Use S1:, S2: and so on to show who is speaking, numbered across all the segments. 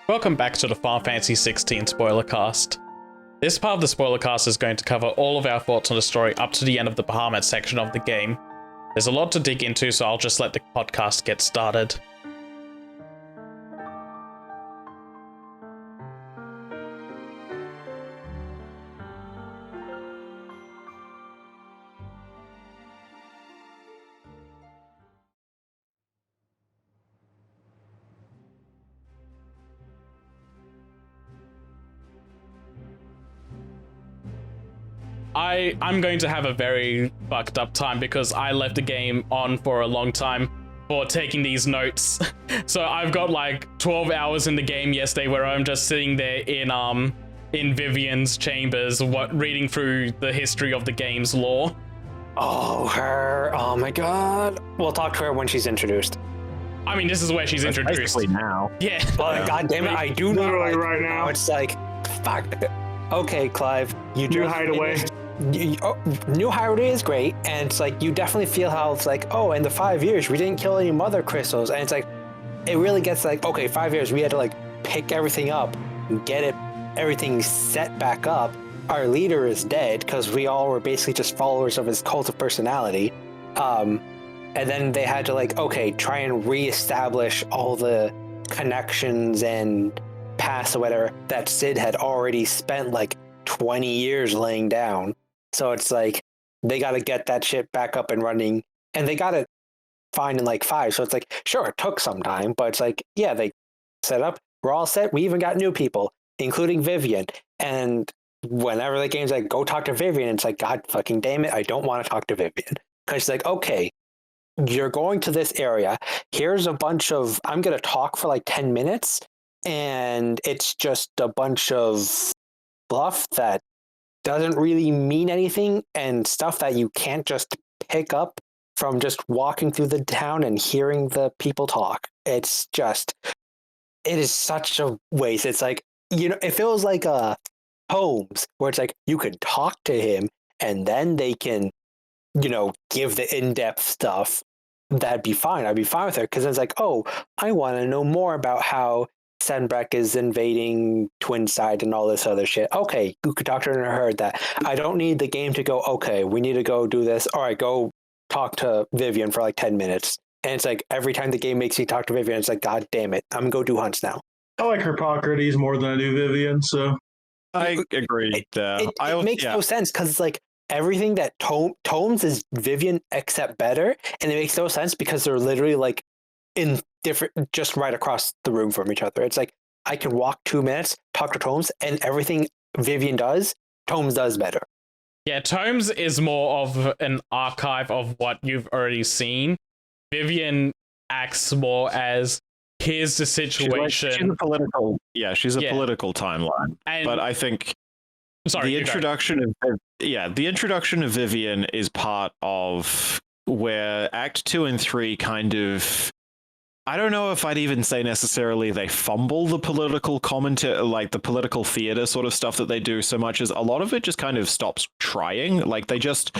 S1: Welcome back to the Final Fantasy XVI Spoilercast. This part of the Spoilercast is going to cover all of our thoughts on the story up to the end of the Bahamut section of the game. There's a lot to dig into, so I'll just let the podcast get started. I'm going to have a very fucked up time because I left the game on for a long time for taking these notes. So I've got like 12 hours in the game yesterday where I'm just sitting there in Vivian's chambers, reading through the history of the game's lore.
S2: Oh, her. Oh my god. We'll talk to her when she's introduced.
S1: I mean, this is where she's introduced.
S3: Basically now.
S1: Yeah.
S2: But god damn it, I do know
S4: right now.
S2: It's like, fuck. Okay, Clive, you
S4: New hideaway.
S2: New hideaway is great, and it's like you definitely feel how it's like, oh, in the 5 years we didn't kill any mother crystals, and it's like it really gets like, okay, 5 years we had to like pick everything up and get everything set back up. Our leader is dead because we all were basically just followers of his cult of personality, and then they had to like, okay, try and reestablish all the connections and past or whatever that Sid had already spent like 20 years laying down. So it's like they got to get that shit back up and running, and they got it fine in like 5. So it's like, sure, it took some time, but it's like, yeah, they set up, we're all set. We even got new people, including Vivian. And whenever the game's like, go talk to Vivian, it's like, god fucking damn it, I don't want to talk to Vivian. Because it's like, okay, you're going to this area. Here's a bunch of, I'm going to talk for like 10 minutes, and it's just a bunch of fluff that doesn't really mean anything and stuff that you can't just pick up from just walking through the town and hearing the people talk. It's just, it is such a waste. It's like, you know, it feels like Holmes, where it's like you could talk to him and then they can, you know, give the in-depth stuff. That'd be fine. I'd be fine with it, because it's like, oh, I want to know more about how Senbreck is invading Twinside and all this other shit. Okay, you could talk to her and heard that. I don't need the game to go, okay, we need to go do this. All right, go talk to Vivian for like 10 minutes. And it's like every time the game makes me talk to Vivian, it's like, god damn it, I'm gonna go do hunts now.
S4: I like Hippocrates more than I do Vivian, so
S3: I agree.
S2: It makes no sense, because it's like everything that Tomes is Vivian except better, and it makes no sense because they're literally like in different, just right across the room from each other. It's like I can walk 2 minutes, talk to Tomes, and everything Vivian does, Tomes does better.
S1: Yeah, Tomes is more of an archive of what you've already seen. Vivian acts more as, here's the situation.
S3: She's a political, she's a political timeline. But I think the introduction of Vivian is part of where Act 2 and 3 kind of, I don't know if I'd even say necessarily they fumble the political commentary, like the political theater sort of stuff that they do, so much as a lot of it just kind of stops trying. Like they just,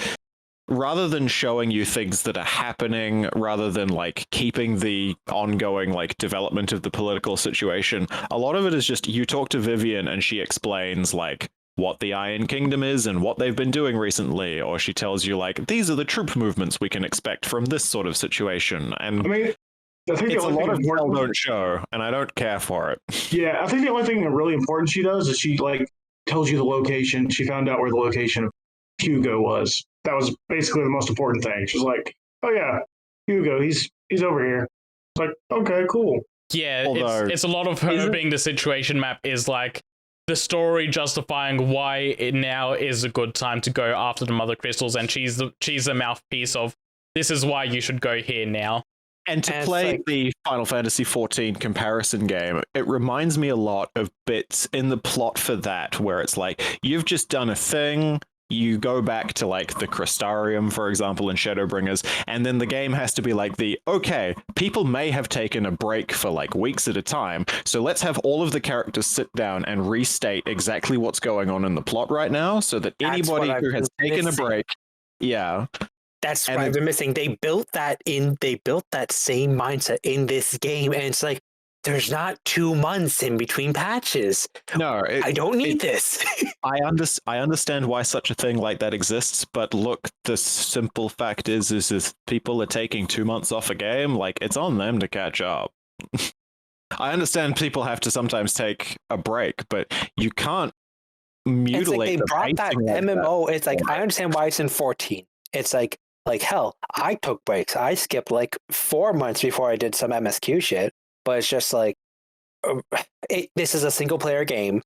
S3: rather than showing you things that are happening, rather than like keeping the ongoing like development of the political situation, a lot of it is just you talk to Vivian and she explains like what the Iron Kingdom is and what they've been doing recently, or she tells you like, these are the troop movements we can expect from this sort of situation. And
S4: I mean, I think
S3: it's a lot of
S4: important
S3: don't show, and I don't care for it.
S4: Yeah, I think the only thing really important she does is she like tells you the location. She found out where the location of Hugo was. That was basically the most important thing. She's like, oh yeah, Hugo, he's over here. It's like, okay, cool.
S1: Yeah, it's a lot of her being the situation map is like the story justifying why it now is a good time to go after the mother crystals, and she's the mouthpiece of, this is why you should go here now.
S3: And to play the Final Fantasy XIV comparison game, it reminds me a lot of bits in the plot for that, where it's like, you've just done a thing, you go back to like the Crystarium, for example, in Shadowbringers, and then the game has to be like okay, people may have taken a break for like weeks at a time, so let's have all of the characters sit down and restate exactly what's going on in the plot right now, so that anybody who has taken a break,
S2: that's what I've been missing. They built that same mindset in this game, and it's like, there's not 2 months in between patches.
S3: No,
S2: I don't need this.
S3: I understand why such a thing like that exists, but look, the simple fact is people are taking 2 months off a game. Like, it's on them to catch up. I understand people have to sometimes take a break, but you can't mutilate.
S2: It's like they brought that MMO. It's like, I understand why it's in 14. It's like hell, I took breaks. I skipped like 4 months before I did some MSQ shit. But it's just like, this is a single player game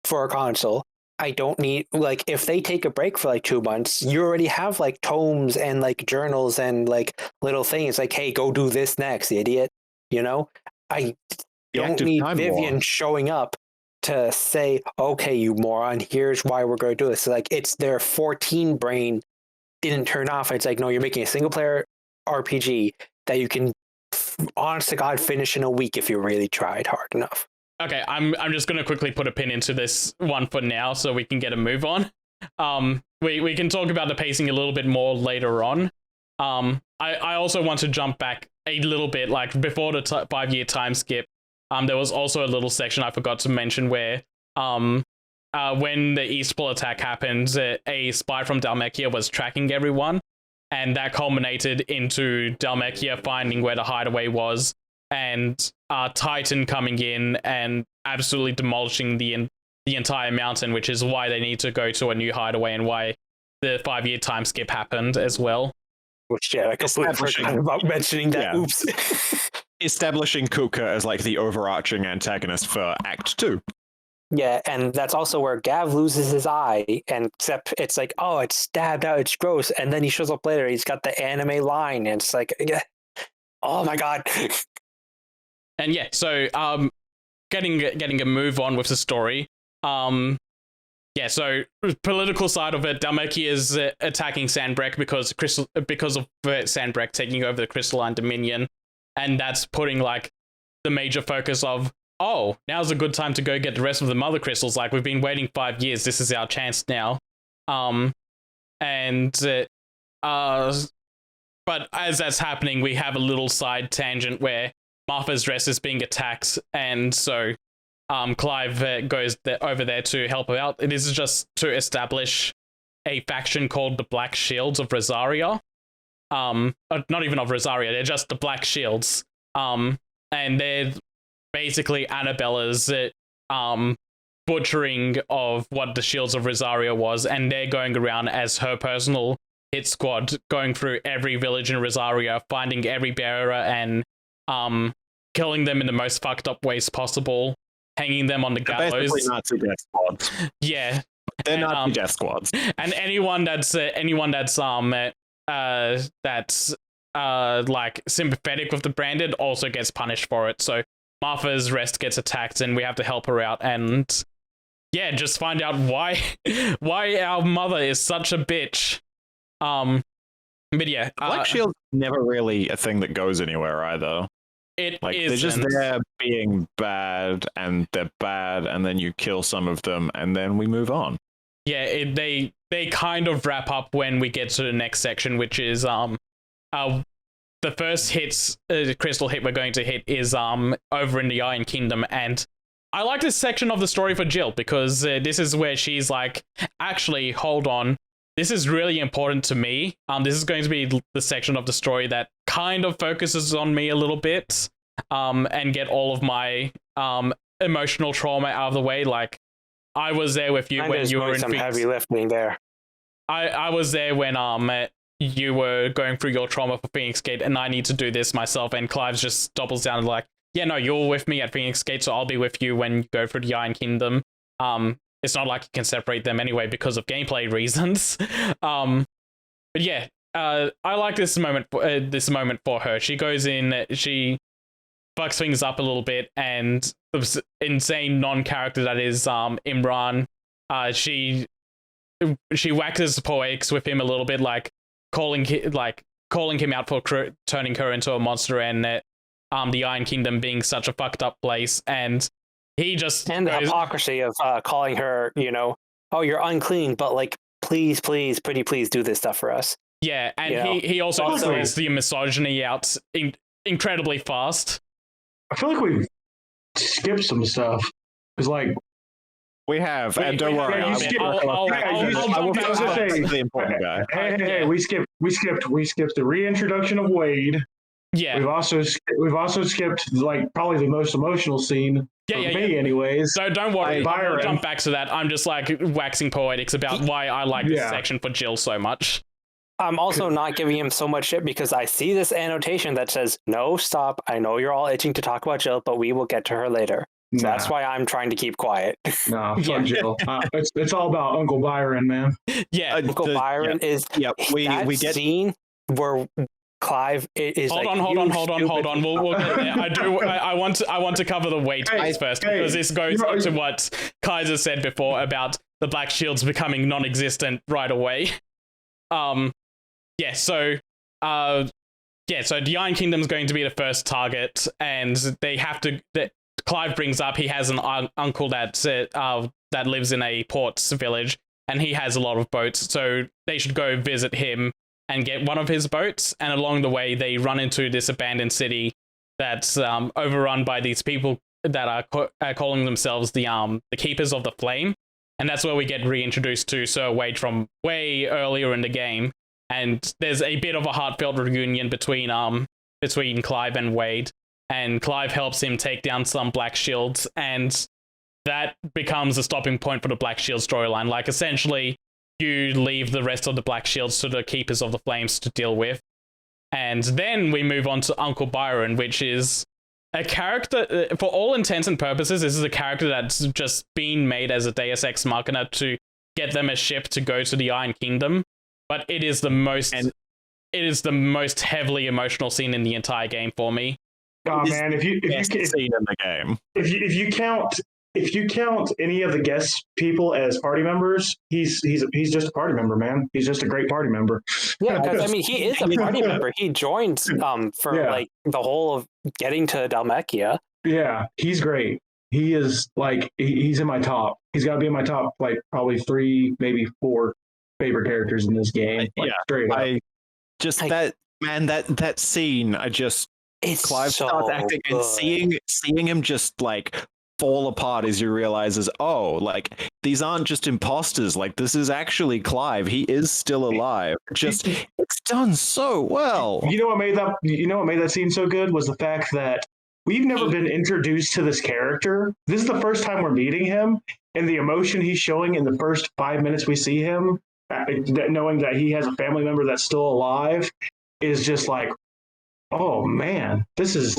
S2: for a console. I don't need, like, if they take a break for like 2 months, you already have like tomes and like journals and like little things like, hey, go do this next, idiot. You know, I don't need Vivian showing up to say, okay, you moron, here's why we're going to do this. Like, it's their 14 brain didn't turn off. It's like, no, you're making a single player RPG that you can, honest to God, finish in a week if you really tried hard enough.
S1: Okay, I'm just going to quickly put a pin into this one for now so we can get a move on. We can talk about the pacing a little bit more later on. I also want to jump back a little bit, like before the 5-year time skip. There was also a little section I forgot to mention where when the Eastpool attack happened, a spy from Dhalmekia was tracking everyone, and that culminated into Dhalmekia finding where the hideaway was, and Titan coming in and absolutely demolishing the entire mountain, which is why they need to go to a new hideaway and why the 5-year time skip happened as well.
S2: Which, yeah, I completely forgot about mentioning that. Yeah. Oops.
S3: Establishing Kuka as like the overarching antagonist for Act 2.
S2: Yeah, and that's also where Gav loses his eye, and except it's like, oh, it's stabbed out, it's gross, and then he shows up later, he's got the anime line, and it's like, oh my god.
S1: And yeah, so getting a move on with the story. Yeah, so political side of it, Dhalmekia is attacking Sanbreque because of Sanbreque taking over the Crystalline Dominion, and that's putting like the major focus of, oh, now's a good time to go get the rest of the mother crystals. Like, we've been waiting 5 years. This is our chance now. But as that's happening, we have a little side tangent where Martha's Rest is being attacked, and so Clive goes over there to help her out. This is just to establish a faction called the Black Shields of Rosaria. Not even of Rosaria, they're just the Black Shields. And they're basically Annabella's butchering of what the Shields of Rosaria was, and they're going around as her personal hit squad, going through every village in Rosaria, finding every bearer and killing them in the most fucked up ways possible, hanging them on the gallows.
S3: Basically Nazi death squads.
S1: Yeah.
S3: They're Nazi death squads.
S1: And anyone that's like sympathetic with the branded also gets punished for it. So Martha's Rest gets attacked and we have to help her out, and yeah, just find out why our mother is such a bitch. But yeah,
S3: Black Shield's never really a thing that goes anywhere either.
S1: It
S3: like
S1: isn't.
S3: They're just there being bad, and they're bad, and then you kill some of them, and then we move on.
S1: Yeah, they kind of wrap up when we get to the next section, which is the first crystal hit we're going to hit is over in the Iron Kingdom, and I like this section of the story for Jill because this is where she's like, actually, hold on, this is really important to me. This is going to be the section of the story that kind of focuses on me a little bit, and get all of my emotional trauma out of the way. Like, I was there with you when you were in
S2: some heavy lifting there.
S1: I was there when you were going through your trauma for Phoenix Gate, and I need to do this myself. And Clive just doubles down and like, yeah, no, you're with me at Phoenix Gate, so I'll be with you when you go through the Iron Kingdom. It's not like you can separate them anyway because of gameplay reasons. But yeah, I like this moment for her. She goes in, she fucks things up a little bit, and the insane non-character that is Imran, she waxes poetics with him a little bit, like calling him out for turning her into a monster, and the Iron Kingdom being such a fucked up place, and he just
S2: the hypocrisy of calling her, oh, you're unclean, but like, please, pretty please do this stuff for us.
S1: Yeah, and he also plays the misogyny out incredibly fast.
S4: I feel like we've skipped some stuff. It's like
S3: we have, and don't worry,
S1: I'll
S3: the important guy.
S4: Hey, we skipped the reintroduction of Wade.
S1: Yeah,
S4: we've also skipped like probably the most emotional scene for me, anyways.
S1: So don't worry,
S4: Byron.
S1: I'll jump back to that. I'm just like waxing poetics about why I like this section for Jill so much.
S2: I'm also not giving him so much shit because I see this annotation that says, "No, stop. I know you're all itching to talk about Jill, but we will get to her later." So that's why I'm trying to keep quiet.
S4: No, fuck Jill. It's all about Uncle Byron, man.
S1: Yeah,
S2: Uncle Byron is
S3: we get
S2: scene where Clive is.
S1: Hold on. We'll get there. I want to cover the weight first because this goes into what Kaizer said before about the Black Shields becoming non-existent right away. So the Iron Kingdom is going to be the first target, and they have to. Clive brings up he has an uncle that lives in a port village, and he has a lot of boats, so they should go visit him and get one of his boats. And along the way, they run into this abandoned city that's overrun by these people that are calling themselves the Keepers of the Flame, and that's where we get reintroduced to Sir Wade from way earlier in the game. And there's a bit of a heartfelt reunion between Clive and Wade. And Clive helps him take down some Black Shields, and that becomes a stopping point for the Black Shield storyline. Like, essentially, you leave the rest of the Black Shields to the Keepers of the Flames to deal with. And then we move on to Uncle Byron, which is a character, for all intents and purposes, this is a character that's just been made as a Deus Ex Machina to get them a ship to go to the Iron Kingdom. But it is the most heavily emotional scene in the entire game for me.
S4: Oh man, if you count any of the guest people as party members, he's just a party member, man. He's just a great party member.
S2: Yeah, because I mean, he is a party member. He joined like the whole of getting to Dhalmekia. Yeah,
S4: he's great. He is like he's in my top. He's got to be in my top, like probably 3, maybe 4 favorite characters in this game. Straight up.
S3: That scene, Clive starts acting and seeing him just like fall apart as you realize like these aren't just imposters, like this is actually Clive. He is still alive. It's done so well.
S4: You know what made that scene so good was the fact that we've never been introduced to this character. This is the first time we're meeting him, and the emotion he's showing in the first 5 minutes we see him, knowing that he has a family member that's still alive, is just like, oh man, this is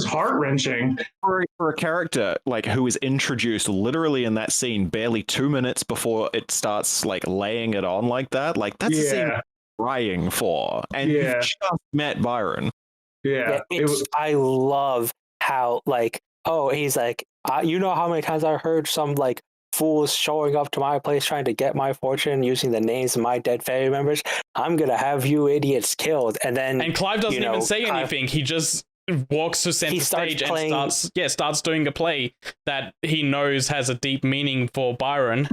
S4: heart-wrenching
S3: for a character like who is introduced literally in that scene barely 2 minutes before it starts like laying it on like that. Like that's a scene I'm crying for, and you've just met Byron.
S2: I love how he's like, you know how many times I heard some like fools showing up to my place trying to get my fortune using the names of my dead family members. I'm gonna have you idiots killed. And
S1: Clive doesn't even say anything. He just walks to center stage and starts doing a play that he knows has a deep meaning for Byron.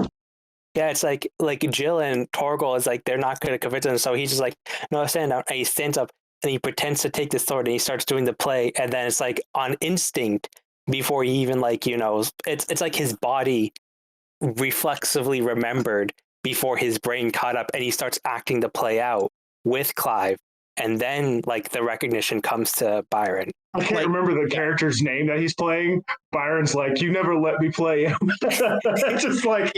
S2: Yeah, it's like Jill and Torgal is like, they're not gonna convince him, so he's just like, no, stand down. And he stands up and he pretends to take the sword and he starts doing the play, and then it's like on instinct before he even it's like his body reflexively remembered before his brain caught up, and he starts acting the play out with Clive, and then the recognition comes to Byron.
S4: I can't remember the character's name that he's playing. Byron's like, you never let me play him. Just like,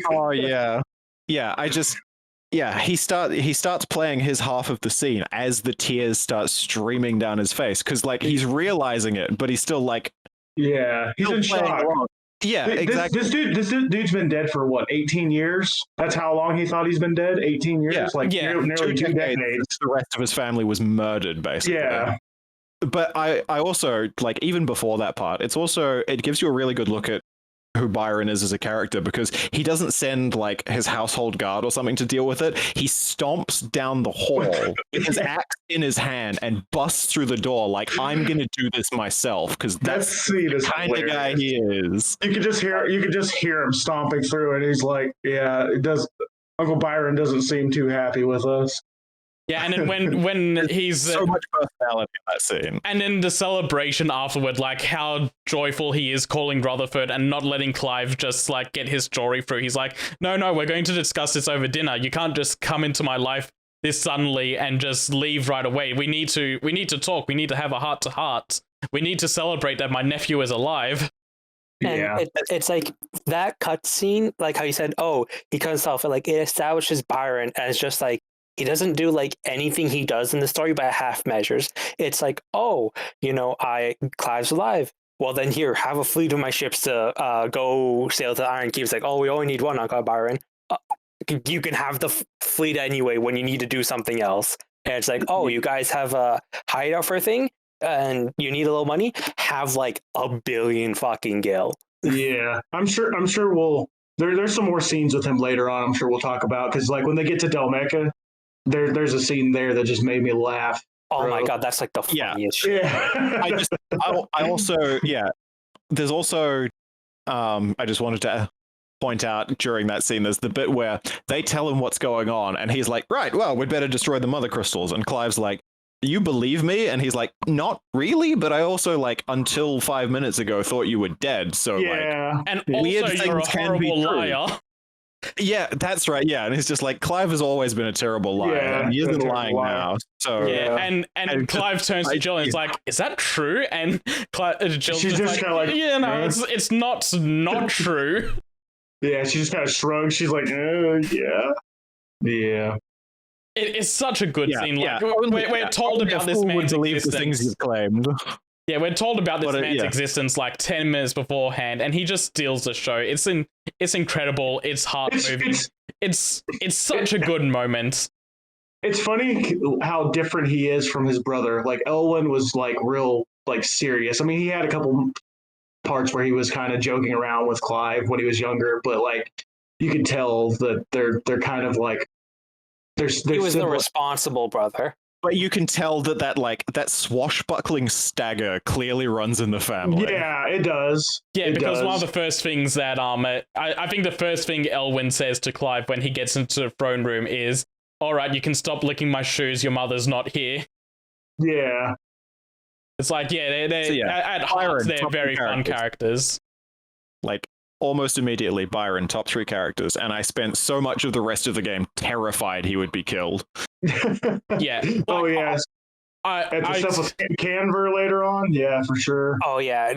S3: oh yeah, he starts playing his half of the scene as the tears start streaming down his face, because he's realizing it, but he's still
S4: he's in shock.
S3: Yeah, exactly.
S4: This dude's been dead for what, 18 years? That's how long he thought he's been dead? 18 years? Nearly 2 decades.
S3: The rest of his family was murdered, basically.
S4: Yeah.
S3: But I also, even before that part, it gives you a really good look at who Byron is as a character, because he doesn't send his household guard or something to deal with it. He stomps down the hall with his axe in his hand and busts through the door I'm gonna do this myself, because that's the kind of guy he is.
S4: You could just hear him stomping through, and he's like, Uncle Byron doesn't seem too happy with us.
S1: Yeah, and then when he's
S3: so much personality in that scene,
S1: and then the celebration afterward, like how joyful he is calling Rutherford and not letting Clive just like get his story through. He's like, no, we're going to discuss this over dinner. You can't just come into my life this suddenly and just leave right away. We need to talk. We need to have a heart to heart. We need to celebrate that my nephew is alive.
S2: And it's like that cutscene, like how you said, oh, he cut himself, and like it establishes Byron as just like, he doesn't do like anything he does in the story by half measures. It's like, oh, Clive's alive. Well, then here, have a fleet of my ships to go sail to the Iron Key. It's like, oh, we only need one, Uncle Byron. You can have the fleet anyway when you need to do something else. And it's like, oh, you guys have a hideout for a thing and you need a little money? Have like 1 billion fucking gil.
S4: Yeah, I'm sure we'll there's some more scenes with him later on. I'm sure we'll talk about, because like when they get to Delmeca, there's a scene there that just made me laugh.
S2: Oh my god, that's like the funniest shit.
S4: Yeah.
S3: I also there's also I just wanted to point out during that scene, there's the bit where they tell him what's going on and he's like, right, well, we'd better destroy the mother crystals, and Clive's like, you believe me? And he's like, not really, but I also like until 5 minutes ago thought you were dead, so
S4: yeah.
S1: And also you're a horrible liar.
S3: Yeah, that's right. Yeah, and he's just like, Clive has always been a terrible liar, and he isn't lying now. So
S1: yeah, and Clive turns to Jill and is like, "Is that true?" And Jill's
S4: she's just kind of like,
S1: "Yeah, no, it's not true."
S4: Yeah, she just kind of shrugs. She's like, yeah.
S1: It's such a good scene. Like we're told
S3: about
S1: this man's existence.
S3: The things he's claimed.
S1: Yeah, we're told about this man's existence like 10 minutes beforehand, and he just steals the show. It's incredible. It's heart-moving. It's such a good moment.
S4: It's funny how different he is from his brother. Like, Elwyn was like real like serious. I mean, he had a couple parts where he was kind of joking around with Clive when he was younger, but like you could tell that they're kind of like
S2: he was the responsible brother.
S3: But you can tell that swashbuckling stagger clearly runs in the family.
S4: Yeah, it does.
S1: Yeah, because one of the first things that I think the first thing Elwyn says to Clive when he gets into the throne room is, "All right, you can stop licking my shoes. Your mother's not here."
S4: Yeah.
S1: It's like, at heart, they're very fun characters.
S3: Like, almost immediately, Byron, top 3 characters, and I spent so much of the rest of the game terrified he would be killed.
S1: Yeah.
S4: Oh, yeah. And the stuff with Canver later on, yeah, for sure.
S2: Oh, yeah.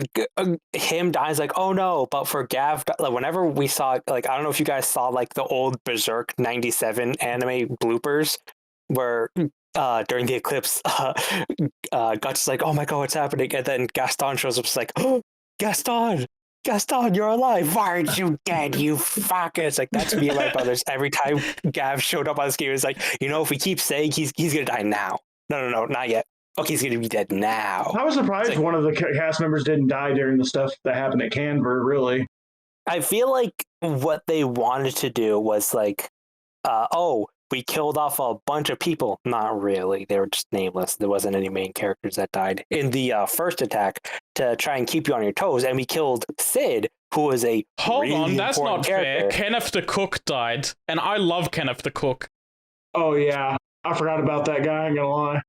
S2: Him dying is like, oh, no. But for Gav, like, whenever we saw, like, I don't know if you guys saw, like, the old Berserk 97 anime bloopers where... during the eclipse, Guts is like, oh my god, what's happening? And then Gaston shows up, it's like, oh, Gaston, you're alive. Why aren't you dead, you fucker? It's like, that's me and my brothers. Every time Gav showed up on this game, it's like, if we keep saying he's gonna die now. No, not yet. Okay, he's gonna be dead now.
S4: I was surprised one of the cast members didn't die during the stuff that happened at Canver, really.
S2: I feel like what they wanted to do was like, we killed off a bunch of people. Not really. They were just nameless. There wasn't any main characters that died in the first attack to try and keep you on your toes. And we killed Sid, who was a
S1: that's not
S2: character.
S1: Fair. Kenneth the Cook died, and I love Kenneth the Cook.
S4: Oh yeah, I forgot about that guy. I ain't gonna lie.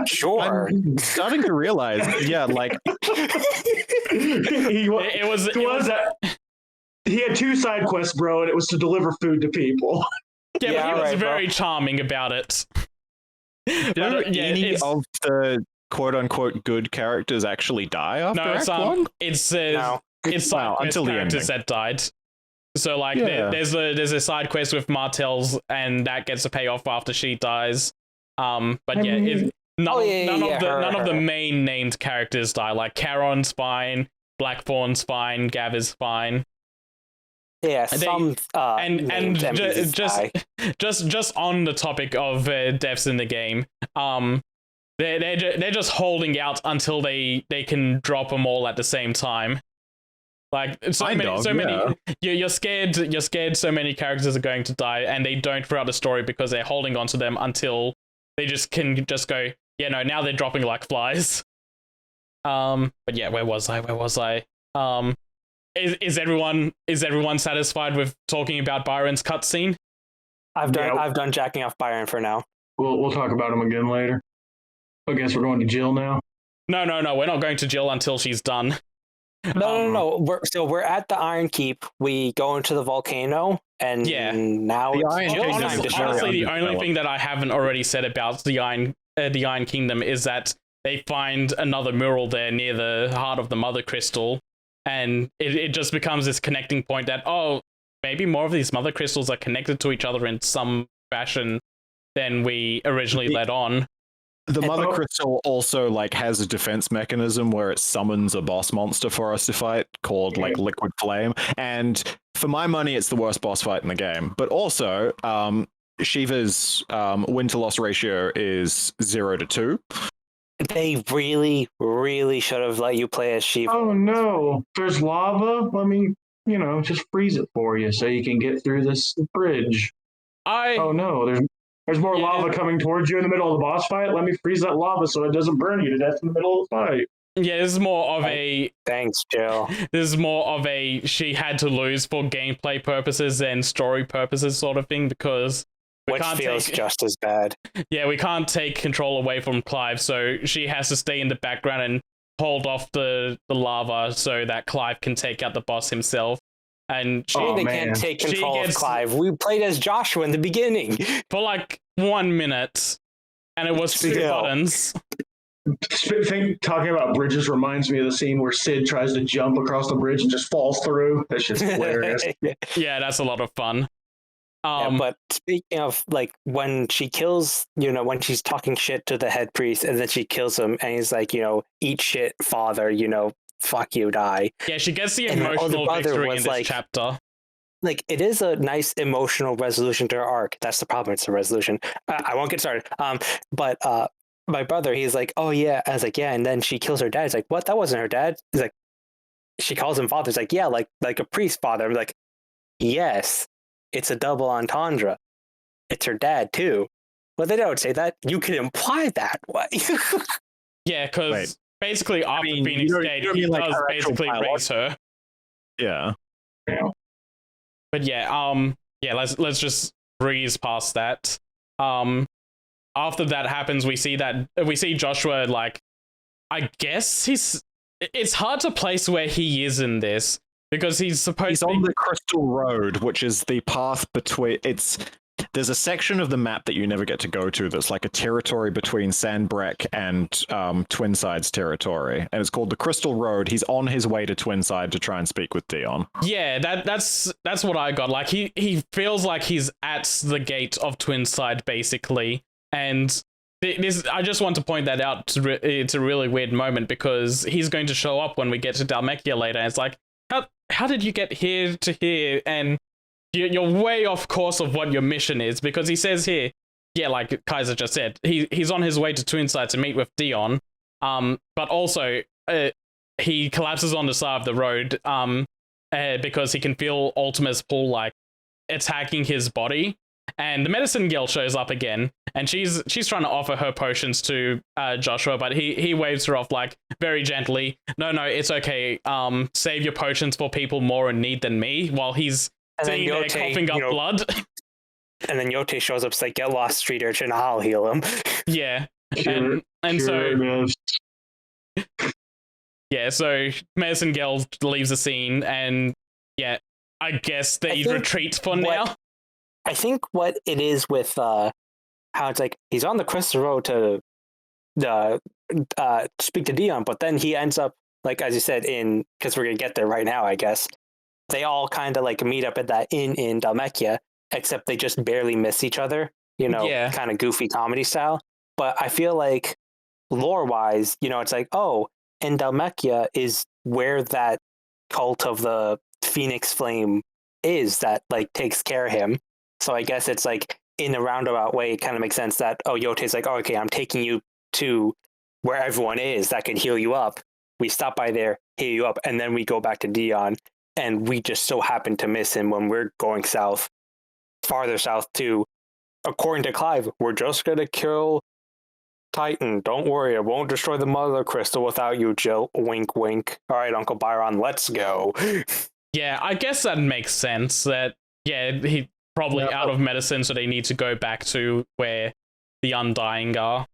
S2: Sure.
S3: I'm starting to realize, like
S4: he had 2 side quests, bro, and it was to deliver food to people.
S1: Yeah, but he was very charming about it.
S3: Any of the quote-unquote good characters actually die after Act 1?
S1: It's side quest characters that died. So like, there's a side quest with Martell's, and that gets a payoff after she dies. But none of the main named characters die. Like Charon's fine, Blackthorn's fine, Gav is fine.
S2: Yeah,
S1: just on the topic of deaths in the game, they're just holding out until they can drop them all at the same time. Like you're scared so many characters are going to die, and they don't throughout the story because they're holding onto them until they can go, now they're dropping like flies. But yeah, where was I? Is everyone satisfied with talking about Byron's cutscene?
S2: I've done jacking off Byron for now.
S4: We'll talk about him again later. I guess we're going to Jill now.
S1: No, we're not going to Jill until she's done.
S2: No. We're at the Iron Keep. We go into the volcano, and now
S1: honestly, the only thing that I haven't already said about the Iron Kingdom is that they find another mural there near the heart of the Mother Crystal, and it just becomes this connecting point that maybe more of these Mother Crystals are connected to each other in some fashion than we originally let on.
S3: The Mother Crystal also has a defense mechanism where it summons a boss monster for us to fight called Liquid Flame, and for my money, it's the worst boss fight in the game. But also, Shiva's win-to-loss ratio is 0-2.
S2: They really, really should have let you play as Shiva.
S4: Oh no, there's lava. Let me, just freeze it for you so you can get through this bridge. Oh no, there's more lava coming towards you in the middle of the boss fight. Let me freeze that lava so it doesn't burn you to death in the middle of the fight.
S1: Yeah, this is more of a...
S2: Thanks, Jill.
S1: This is more of a she had to lose for gameplay purposes than story purposes sort of thing, because...
S2: Which feels just as bad.
S1: Yeah, we can't take control away from Clive, so she has to stay in the background and hold off the lava so that Clive can take out the boss himself. And
S2: they can't take control of Clive. We played as Joshua in the beginning
S1: for 1 minute, and it was 2 buttons.
S4: Talking about bridges reminds me of the scene where Sid tries to jump across the bridge and just falls through. That's just hilarious.
S1: Yeah, that's a lot of fun.
S2: But speaking of when she kills, when she's talking shit to the head priest, and then she kills him, and he's like, eat shit, father, fuck you, die.
S1: Yeah, she gets the emotional victory in this chapter.
S2: It is a nice emotional resolution to her arc. That's the problem. It's a resolution. I won't get started. But my brother, he's like, oh yeah. I was like, yeah. And then she kills her dad. He's like, what? That wasn't her dad. He's like, she calls him father. He's like, yeah, like a priest father. I'm like, yes, it's a double entendre. It's her dad too. But they don't say that. You can imply that. What?
S1: Yeah, because basically after Phoenix dead, he does basically raise her.
S3: Yeah.
S1: But let's just breeze past that. After that happens, we see Joshua, I guess it's hard to place where he is in this, because he's
S3: on the Crystal Road, which is the path between there's a section of the map that you never get to go to that's like a territory between Sandbreck and Twinside's territory, and it's called the Crystal Road. He's on his way to Twinside to try and speak with Dion.
S1: Yeah, that's what I got. He feels like he's at the gate of Twinside, basically, and this I just want to point that out. It's a really weird moment, because he's going to show up when we get to Dhalmekia later, and it's like, how did you get here to here? And you're way off course of what your mission is, because he says here, yeah, like Kaizer just said, he's on his way to Twinside to meet with Dion, but also he collapses on the side of the road because he can feel Ultima's pull attacking his body, and the medicine girl shows up again, and she's trying to offer her potions to Joshua, but he waves her off very gently. No, it's okay. Save your potions for people more in need than me, while he's sitting there coughing up blood.
S2: And then Yote shows up, it's like, get lost, street urchin, I'll heal him.
S1: Yeah. So Medicine Girl leaves the scene, and I guess they retreat for now.
S2: I think what it is with how it's he's on the Crystal Road to speak to Dion, but then he ends up, as you said, because we're going to get there right now, I guess. They all kind of meet up at that inn in Dhalmekia, except they just barely miss each other, kind of goofy comedy style. But I feel like lore-wise, it's and Dhalmekia is where that cult of the Phoenix Flame is that takes care of him. So I guess it's in a roundabout way, it kind of makes sense that, Yote's okay, I'm taking you to where everyone is that can heal you up. We stop by there, heal you up, and then we go back to Dion. And we just so happen to miss him when we're going south, farther south to, according to Clive, we're just going to kill Titan. Don't worry, I won't destroy the Mother Crystal without you, Jill. Wink, wink. All right, Uncle Byron, let's go.
S1: Yeah, I guess that makes sense. That, probably out of medicine, so they need to go back to where the Undying are.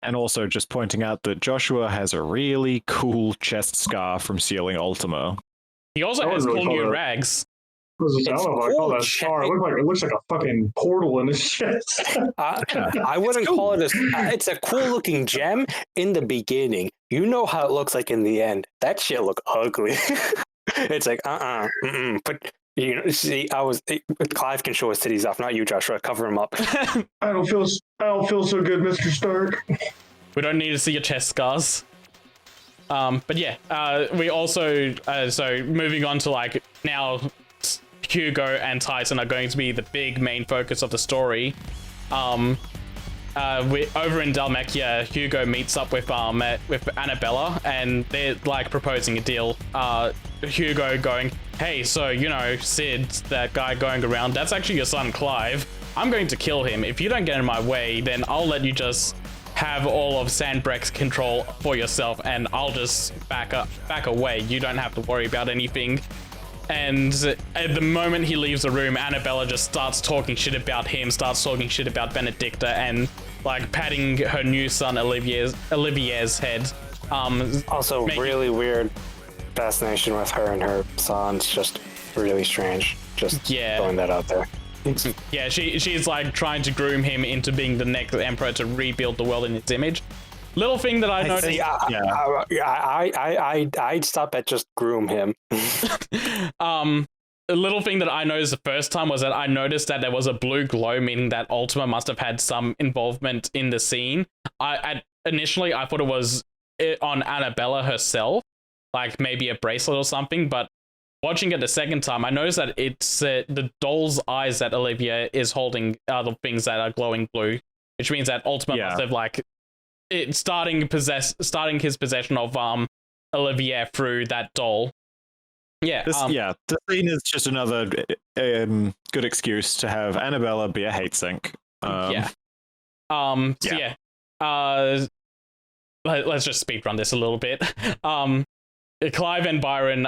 S3: And also just pointing out that Joshua has a really cool chest scar from sealing Ultima.
S1: He also has cool new rags.
S4: I don't know if I call that a scar. It looks like a fucking portal in his chest.
S2: I wouldn't call it it's a cool looking gem in the beginning. You know how it looks like in the end. That shit look ugly. It's like But you know, see, Clive can show his titties off, not you, Joshua. Cover him up.
S4: I don't feel so good, Mr. Stark.
S1: We don't need to see your chest scars. But yeah, we also so moving on to like now. Hugo and Titan are going to be the big main focus of the story. Over in Dhalmekia, Hugo meets up with Annabella, and they're like proposing a deal. Hugo going, hey, so you know Sid, that guy going around, that's actually your son Clive. I'm going to kill him. If you don't get in my way, then I'll let you just have all of Sandbreck's control for yourself, and I'll just back away. You don't have to worry about anything. And at the moment he leaves the room, Annabella just starts talking shit about him, starts talking shit about Benedicta, and like patting her new son Olivier's head.
S2: Also, really weird fascination with her and her son's just really strange. Just throwing that out there.
S1: Yeah, she's like trying to groom him into being the next emperor to rebuild the world in its image. Little thing that I noticed.
S2: I'd stop at just groom him.
S1: The little thing that I noticed the first time was that I noticed that there was a blue glow, meaning that Ultima must have had some involvement in the scene. Initially I thought it was on Annabella herself, like maybe a bracelet or something, but watching it the second time, I noticed that it's the doll's eyes that Olivia is holding are the things that are glowing blue, which means that Ultima must have like starting his possession of Olivier through that doll. Yeah.
S3: The scene is just another good excuse to have Annabella be a hate sink.
S1: Let's just speedrun this a little bit. Clive and Byron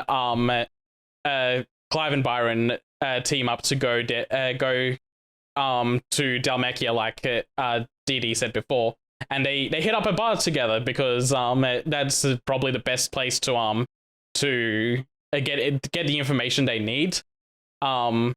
S1: team up to go to Dhalmekia, like D.D said before. And they hit up a bar together because that's probably the best place to get the information they need.
S2: Yeah,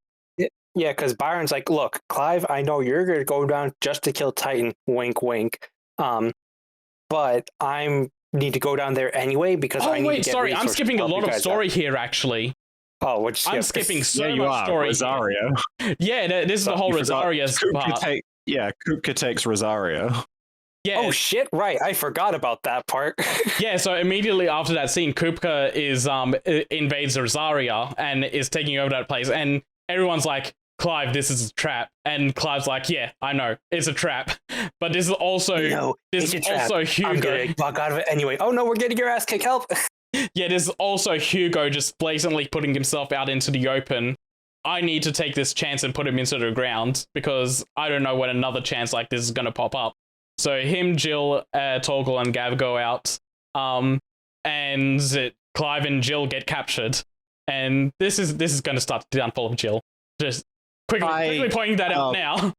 S2: because Byron's like, look, Clive, I know you're gonna go down just to kill Titan, wink wink. But I need to go down there anyway because I need to get
S1: sorry, I'm skipping a lot of story here actually.
S2: Oh,
S1: I'm skipping so much story.
S3: Rosario.
S1: Yeah, this is the whole Rosario part.
S3: Kupka takes Rosario.
S1: Yeah.
S2: Oh shit! Right, I forgot about that part.
S1: Yeah, so immediately after that scene, Kupka is invades Rosaria and is taking over that place, and everyone's like, "Clive, this is a trap." And Clive's like, "Yeah, I know, it's a trap, but this is also Hugo."
S2: I'm gonna walk out of it anyway. Oh no, we're getting your ass kicked. Help!
S1: Yeah, there's also Hugo just blatantly putting himself out into the open. I need to take this chance and put him into the ground because I don't know when another chance like this is gonna pop up. So him, Jill, Torgal, and Gav go out, and Clive and Jill get captured, and this is going to start the downfall of Jill. Just quickly pointing that out now.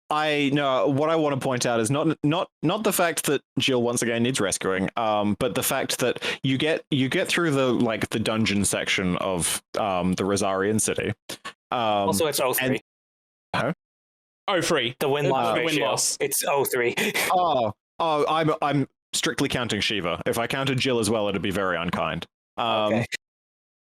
S3: What I want to point out is not the fact that Jill once again needs rescuing, but the fact that you get through the dungeon section of the Rosarian city.
S2: Also, it's 03.
S3: Huh?
S1: 03.
S2: The win-loss. It's 03.
S3: I'm strictly counting Shiva. If I counted Jill as well, it'd be very unkind.
S2: Okay.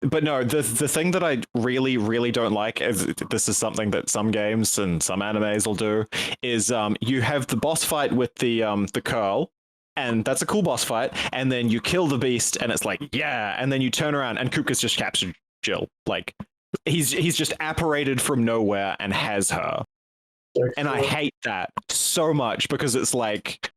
S3: But no, the thing that I really, really don't like is this is something that some games and some animes will do is you have the boss fight with the curl, and that's a cool boss fight, and then you kill the beast, and it's like yeah, and then you turn around and Kupka's just captured Jill, like he's just apparated from nowhere and has her. And I hate that so much because it's like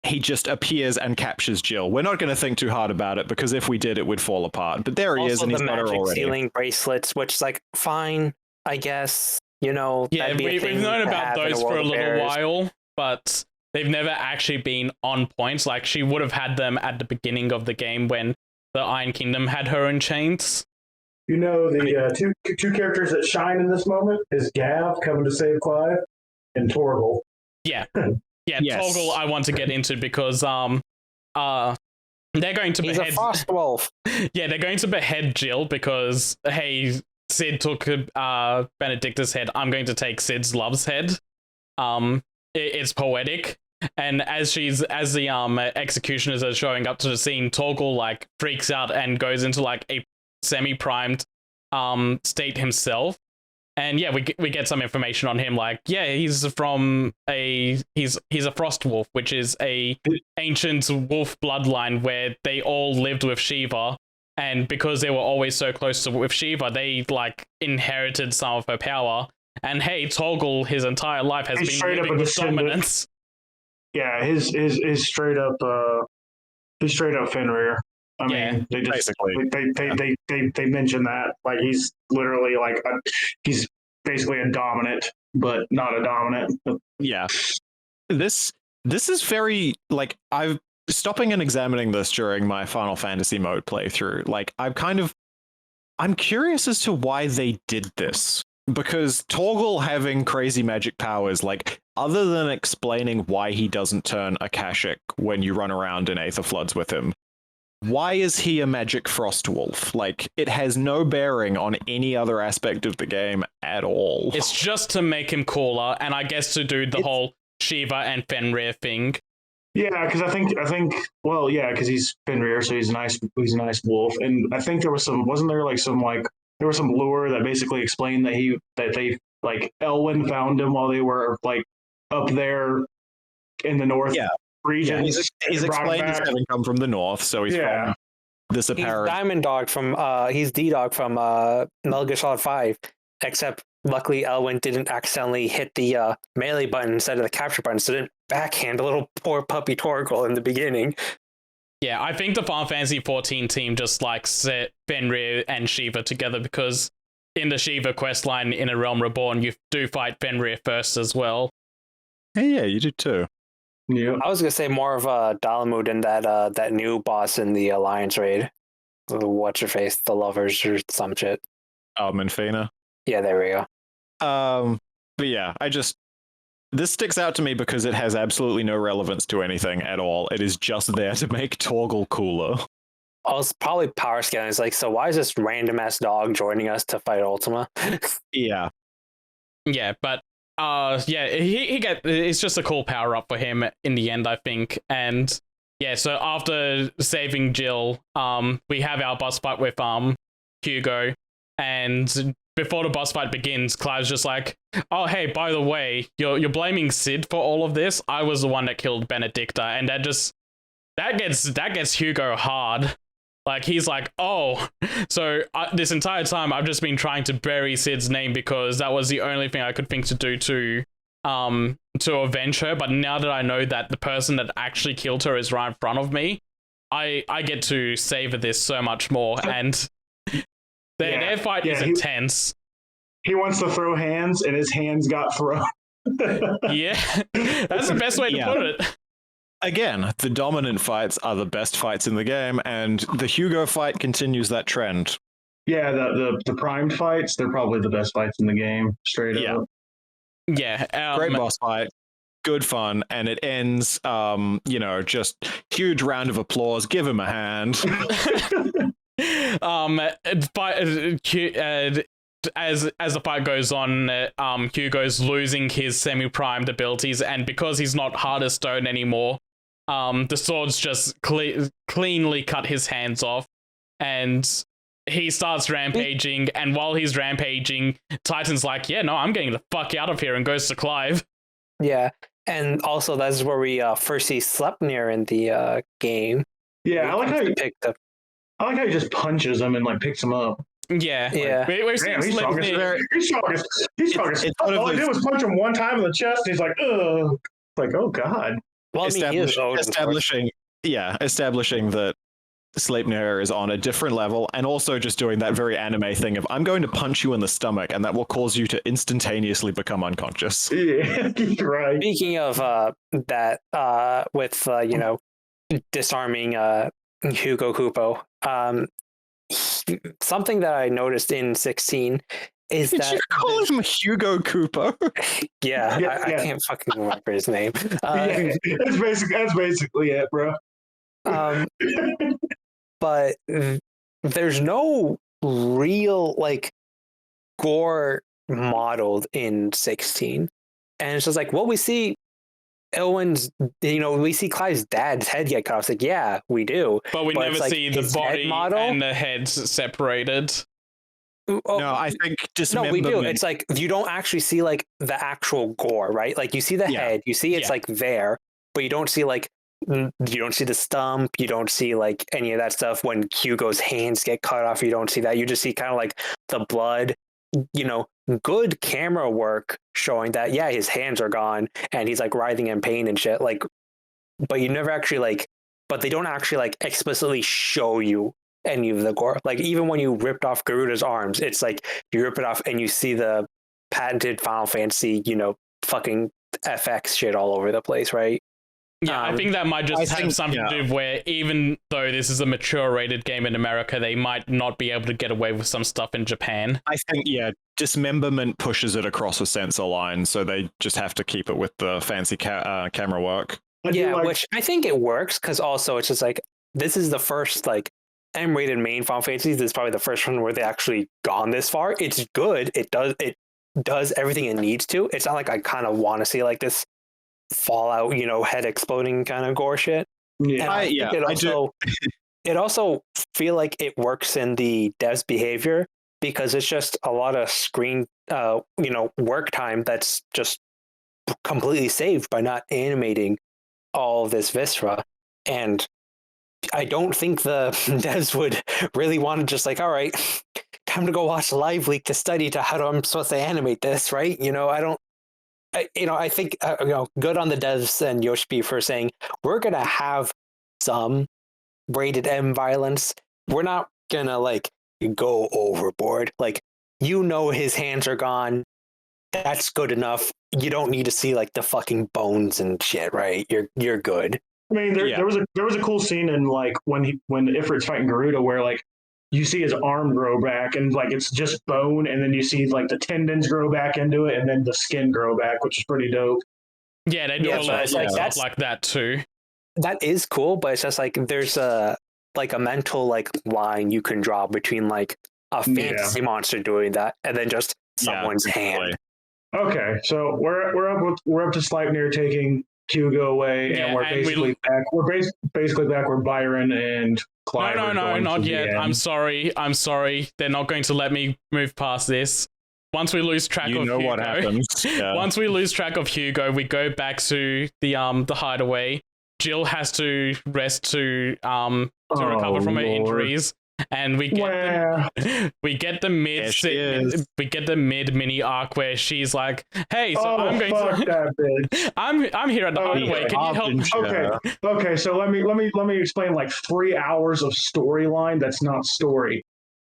S3: he just appears and captures Jill. We're not going to think too hard about it because if we did, it would fall apart. But there he is, and he's got her already. Also, the magic
S2: sealing bracelets, which is like fine, I guess. You know,
S1: yeah, we've known about those for a little while, but they've never actually been on point. Like she would have had them at the beginning of the game when the Iron Kingdom had her in chains.
S4: You know, the two characters that shine in this moment is Gav coming to save Clive and Torgal.
S1: Yeah. Yeah, yes. Torgal I want to get into because they're going to
S2: He's
S1: behead...
S2: a frost wolf.
S1: Yeah, they're going to behead Jill because, hey, Sid took Benedicta's head. I'm going to take Sid's love's head. It's poetic. And as the executioners are showing up to the scene, Torgal like freaks out and goes into like a semi-primed state himself. And yeah, we get some information on him. Like, yeah, he's a frost wolf, which is a ancient wolf bloodline where they all lived with Shiva, and because they were always so close with Shiva, they like inherited some of her power. And hey, Torgal, his entire life has been living with dominance.
S4: Yeah, his straight up Fenrir. I mean, they just they mention that like he's literally like he's basically a dominant, but not a dominant.
S3: Yeah, this is very like I've stopping and examining this during my Final Fantasy mode playthrough. Like I'm curious as to why they did this, because Torgal having crazy magic powers, like other than explaining why he doesn't turn Akashic when you run around in Aether Floods with him. Why is he a magic frost wolf? Like, it has no bearing on any other aspect of the game at all.
S1: It's just to make him cooler, and I guess to do the whole Shiva and Fenrir thing.
S4: Yeah, because I think, well, yeah, because he's Fenrir, so he's a nice wolf, and I think there was some lure that basically explained that they like Elwyn found him while they were like up there in the north.
S3: Yeah.
S4: Region.
S3: Yeah, he's explained as having come from the north, so he's from this apparent.
S2: He's Diamond Dog from he's D-Dog from Metal Gear Solid 5, except luckily Elwyn didn't accidentally hit the melee button instead of the capture button, so didn't backhand a little poor puppy Torgal in the beginning.
S1: Yeah, I think the Final Fantasy XIV team just like set Fenrir and Shiva together because in the Shiva questline in A Realm Reborn, you do fight Fenrir first as well.
S3: Yeah, you do too.
S4: Yeah,
S2: I was gonna say more of Dalamud and that new boss in the Alliance raid. What's your face? The lovers or some shit.
S3: Oh, Minfina.
S2: Yeah, there we go.
S3: But yeah, this sticks out to me because it has absolutely no relevance to anything at all. It is just there to make Torgal cooler.
S2: Oh, it's probably power scaling. It's like, so why is this random ass dog joining us to fight Ultima?
S3: Yeah.
S1: Yeah, but it's just a cool power up for him in the end, I think. And yeah, so after saving Jill, we have our boss fight with Hugo, and before the boss fight begins, Clive's just like, "Oh hey, by the way, you're blaming Sid for all of this. I was the one that killed Benedicta," and that gets Hugo hard. Like, he's like, oh, so this entire time I've just been trying to bury Sid's name because that was the only thing I could think to do to avenge her. But now that I know that the person that actually killed her is right in front of me, I get to savor this so much more. And their fight is intense.
S4: He wants to throw hands, and his hands got thrown.
S1: Yeah, that's the best way to put it.
S3: Again, the dominant fights are the best fights in the game, and the Hugo fight continues that trend.
S4: Yeah, the primed fights, they're probably the best fights in the game, straight up.
S1: Yeah.
S3: Great boss fight, good fun, and it ends, just huge round of applause, give him a hand. As the fight goes on, Hugo's losing his semi-primed abilities, and because he's not hard as stone anymore, the swords just cleanly cut his hands off, and he starts rampaging, and while he's rampaging, Titan's like, yeah, no, I'm getting the fuck out of here, and goes to Clive.
S2: Yeah, and also that's where we first see Sleipnir in the game.
S4: Yeah, I like how he just punches him and like picks him up.
S1: Yeah.
S4: We're seeing he's strongest. He's strongest. All I did was punch him one time in the chest, and he's like, ugh. Like, oh god.
S2: Well,
S3: establishing that Sleipnir is on a different level, and also just doing that very anime thing of, I'm going to punch you in the stomach, and that will cause you to instantaneously become unconscious.
S4: Yeah, right.
S2: Speaking of that, with disarming Hugo Kupo, something that I noticed in 16 is
S3: Did
S2: that
S3: you call him Hugo Cooper?
S2: I can't fucking remember his name.
S4: That's basically it, bro.
S2: But there's no real like gore modeled in 16, and it's just like what we see. Owen's, we see Clive's dad's head get cut off. It's like, yeah, we do,
S1: but we never
S2: like,
S1: see the body and the heads separated.
S3: No, I think
S2: we do. It's like you don't actually see like the actual gore, right? Like you see the head, you see it's like there, but you don't see like you don't see the stump, you don't see like any of that stuff. When Hugo's hands get cut off, you don't see that. You just see kind of like the blood. Good camera work showing that his hands are gone and he's like writhing in pain and shit. Like, but you never actually but they don't actually like explicitly show you any of the gore. Like even when you ripped off Garuda's arms, it's like you rip it off and you see the patented Final Fantasy, fucking FX shit all over the place, right?
S1: Yeah, I think that might just have something to do where even though this is a mature rated game in America, they might not be able to get away with some stuff in Japan.
S3: I think, dismemberment pushes it across a sensor line, so they just have to keep it with the fancy camera work.
S2: Which I think it works, because also it's just like, this is the first like M-rated main Final Fantasy. This is probably the first one where they actually gone this far. It's good. It does everything it needs to. It's not like I kind of want to see like this Fallout, head exploding kind of gore shit. It also feel like it works in the dev's behavior because it's just a lot of screen, work time that's just completely saved by not animating all of this viscera. And I don't think the devs would really want to just like, all right, time to go watch Live Leak to study to how I'm supposed to animate this, right? I think good on the devs and Yoshi for saying we're gonna have some rated M violence. We're not gonna like go overboard. Like his hands are gone. That's good enough. You don't need to see like the fucking bones and shit, right? You're good.
S4: I mean, there was a cool scene in like when Ifrit's fighting Garuda where like you see his arm grow back and like it's just bone, and then you see like the tendons grow back into it, and then the skin grow back, which is pretty dope.
S1: Yeah, they do a lot of stuff like that too.
S2: That is cool, but it's just like there's a mental like line you can draw between like a fantasy monster doing that and then just someone's hand.
S4: Okay, so we're up to Sleipnir taking Hugo away, and we're basically back. We're basically back where Byron and Clive.
S1: No, not yet. I'm sorry. They're not going to let me move past this. Once we lose track of Hugo,
S3: what happens. Yeah.
S1: Once we lose track of Hugo, we go back to the hideaway. Jill has to rest to recover from her injuries. And we get the mid mini arc where she's like, "Hey, so I'm going to
S4: that bitch.
S1: I'm here at the hideaway. Can you help?"
S4: Okay. So let me explain like 3 hours of storyline that's not story.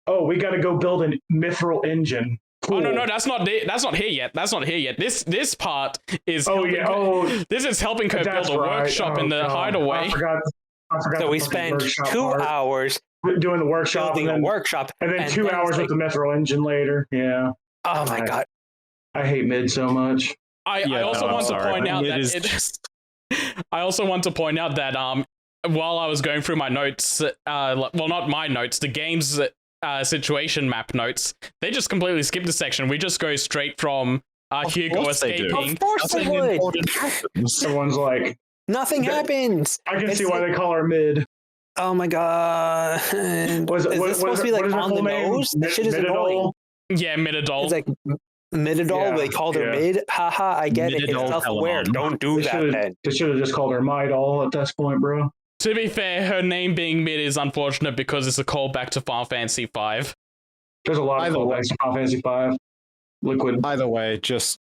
S4: Oh, we got to go build a mithril engine. Cool.
S1: Oh no, that's not here yet. This part is this is helping her build a workshop in the hideaway.
S4: I forgot
S2: so we spent 2 hours
S4: doing the workshop,
S2: and then
S4: 2 hours with the mithril engine later. Yeah.
S2: Oh my god,
S4: I hate mid so much.
S1: I also want to point out that while I was going through my notes, not my notes, the game's situation map notes, they just completely skipped the section. We just go straight from Hugo escaping.
S2: Of course they would.
S4: Someone's like,
S2: nothing happens.
S4: I can see why they call her mid.
S2: Oh my god. Is this supposed to be like on the nose? That shit is annoying.
S1: Yeah, Midadol.
S2: It's like Midadol, they called her mid. Haha, I get it. It's self-aware. Don't do that, then.
S4: They should have just called her Midol at this point, bro.
S1: To be fair, her name being mid is unfortunate because it's a callback to Final Fantasy V.
S4: There's a lot of callbacks to Final Fantasy V. Liquid.
S3: Either way, just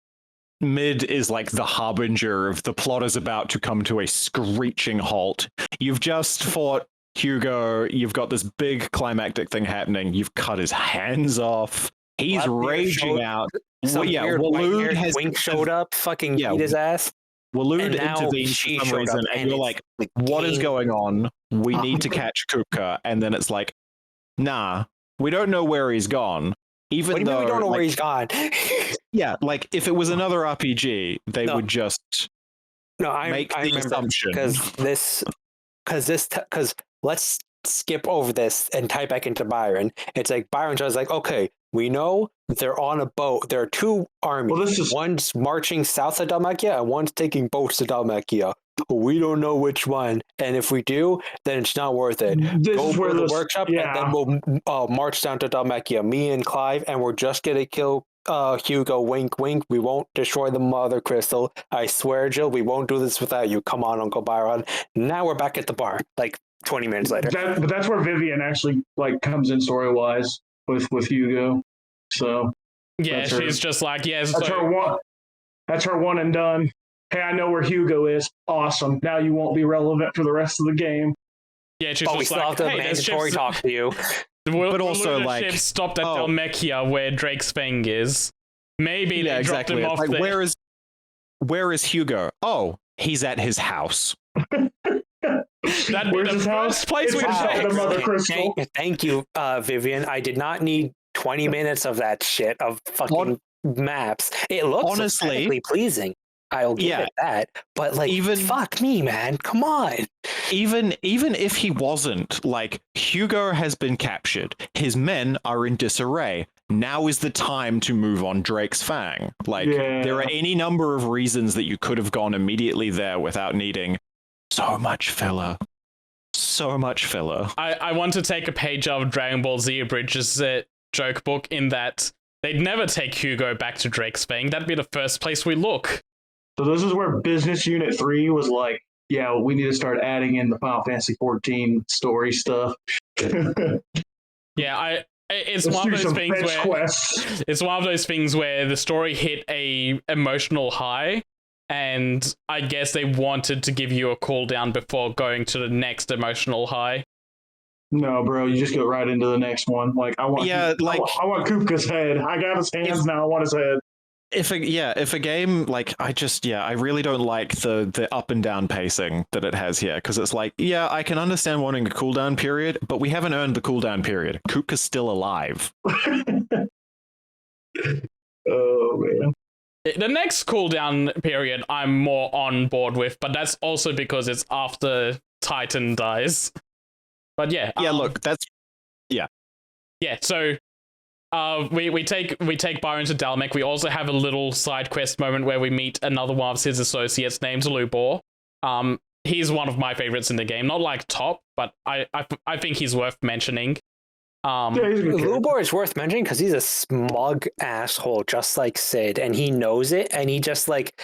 S3: mid is like the harbinger of the plot is about to come to a screeching halt. You've just fought Hugo, you've got this big climactic thing happening, you've cut his hands off, he's raging out.
S2: Waloed has Wink showed up, fucking beat his ass.
S3: Waloed intervenes for some reason, and you're like, what is going on? We need to catch Kupka. And then it's like, nah, we don't know where he's gone. Even
S2: what do you
S3: though
S2: mean we don't know where he's gone?
S3: Yeah, like if it was another RPG, they would just make the assumption.
S2: Because let's skip over this and tie back into Byron. It's like Byron's just like, okay, we know they're on a boat. There are two armies.
S4: Well,
S2: one's marching south of Dalmatia and one's taking boats to Dalmatia. We don't know which one, and if we do, then it's not worth it. Go for the workshop, and then we'll march down to Dalmatia. Me and Clive, and we're just gonna kill Hugo. Wink, wink. We won't destroy the Mother Crystal. I swear, Jill, we won't do this without you. Come on, Uncle Byron. Now we're back at the bar, like 20 minutes later.
S4: But that's where Vivian actually like comes in story wise with Hugo. So
S1: yeah, she's just like, yes.
S4: That's her one. That's her one and done. Hey, I know where Hugo is. Awesome. Now you won't be relevant for the rest of the game.
S1: Yeah, she's
S2: we still have to mandatory talk to you.
S1: But also, like, ship stopped at Dalmatia, where Drake's Fang is. Maybe they dropped him off there.
S3: Where is Hugo? Oh, he's at his house.
S1: That'd be the first place we'd check.
S4: The Mother Crystal.
S2: Thank you, Vivian. I did not need 20 minutes of that shit of fucking maps. It looks aesthetically pleasing. I'll give it that, but like, fuck me, man, come on.
S3: Even if he wasn't, like, Hugo has been captured. His men are in disarray. Now is the time to move on Drake's Fang. Like, there are any number of reasons that you could have gone immediately there without needing so much filler. So much filler.
S1: I want to take a page out of Dragon Ball Z Abridges' joke book in that they'd never take Hugo back to Drake's Fang. That'd be the first place we look.
S4: So this is where Business Unit 3 was like, yeah, we need to start adding in the Final Fantasy XIV story stuff.
S1: Yeah, it's one of those things where it's one of those things where the story hit a emotional high, and I guess they wanted to give you a cooldown before going to the next emotional high.
S4: No, bro, you just go right into the next one. Like I want Kupka's head. I got his hands now. I want his head.
S3: If a game, like, I really don't like the up and down pacing that it has here, because it's like, yeah, I can understand wanting a cooldown period, but we haven't earned the cooldown period. Kupka's still alive.
S4: Oh, man.
S1: The next cooldown period I'm more on board with, but that's also because it's after Titan dies. But yeah.
S3: Look, that's... Yeah.
S1: Yeah, so... we take Byron to Dalmek. We also have a little side quest moment where we meet another one of his associates named Lubor. He's one of my favorites in the game. Not like top, but I think he's worth mentioning.
S2: Lubor is worth mentioning because he's a smug asshole, just like Sid, and he knows it, and he just like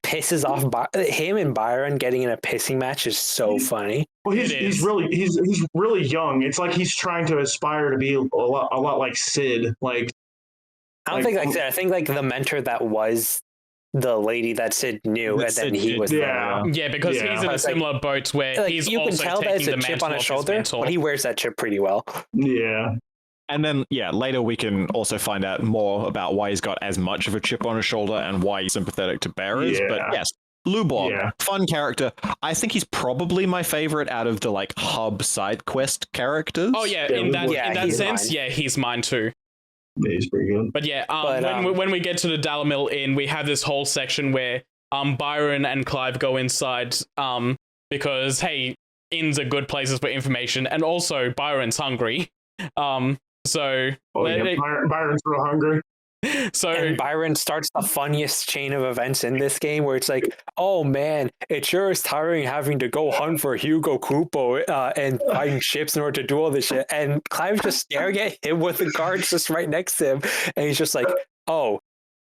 S2: pisses off him and Byron getting in a pissing match is so funny.
S4: Well, he's really young. It's like he's trying to aspire to be a lot like Sid. Like,
S2: I don't think like Sid. I think like the mentor that was the lady that Sid knew, and then he was
S1: because he's in a similar boat where he's
S2: you
S1: also
S2: can tell that it's a chip on his shoulder, but he wears that chip pretty well.
S4: Yeah.
S3: And then, later we can also find out more about why he's got as much of a chip on his shoulder and why he's sympathetic to bearers. Yeah. But yes, Lubor, fun character. I think he's probably my favorite out of the like hub side quest characters.
S1: Oh yeah, in that sense, he's mine too.
S4: Yeah, he's pretty good.
S1: But when we get to the Dalamil Inn, we have this whole section where Byron and Clive go inside because hey, inns are good places for information, and also Byron's hungry. Byron's
S4: real hungry.
S2: And Byron starts the funniest chain of events in this game where it's like, oh man, it sure is tiring having to go hunt for Hugo Kupo and fighting ships in order to do all this shit. And Clive's just staring at him with the guards just right next to him. And he's just like, oh,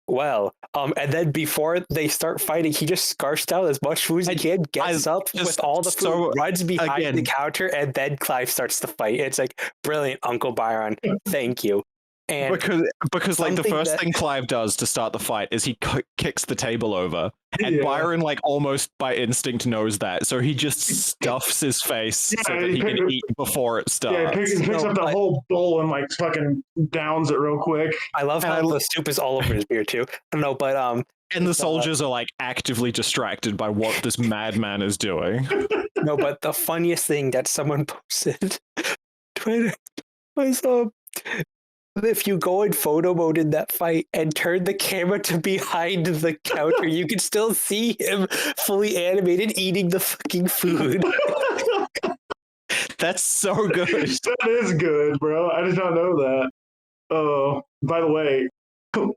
S2: well. And then before they start fighting, he just scarfs down as much food as he can, gets up with all the food, runs behind the counter, and then Clive starts to fight. It's like, brilliant, Uncle Byron. Thank you. And
S3: because like the first thing Clive does to start the fight is he kicks the table over, and Byron like almost by instinct knows that, so he just stuffs his face so that he can eat before it starts.
S4: Yeah, he picks up the whole bowl and like fucking downs it real quick.
S2: I love how the soup is all over his beard too. No, but
S3: and the soldiers are like actively distracted by what this madman is doing.
S2: No, but the funniest thing that someone posted Twitter. was if you go in photo mode in that fight and turn the camera to behind the counter, you can still see him fully animated eating the fucking food.
S3: That's so good.
S4: That is good, bro. I did not know that. Oh, by the way,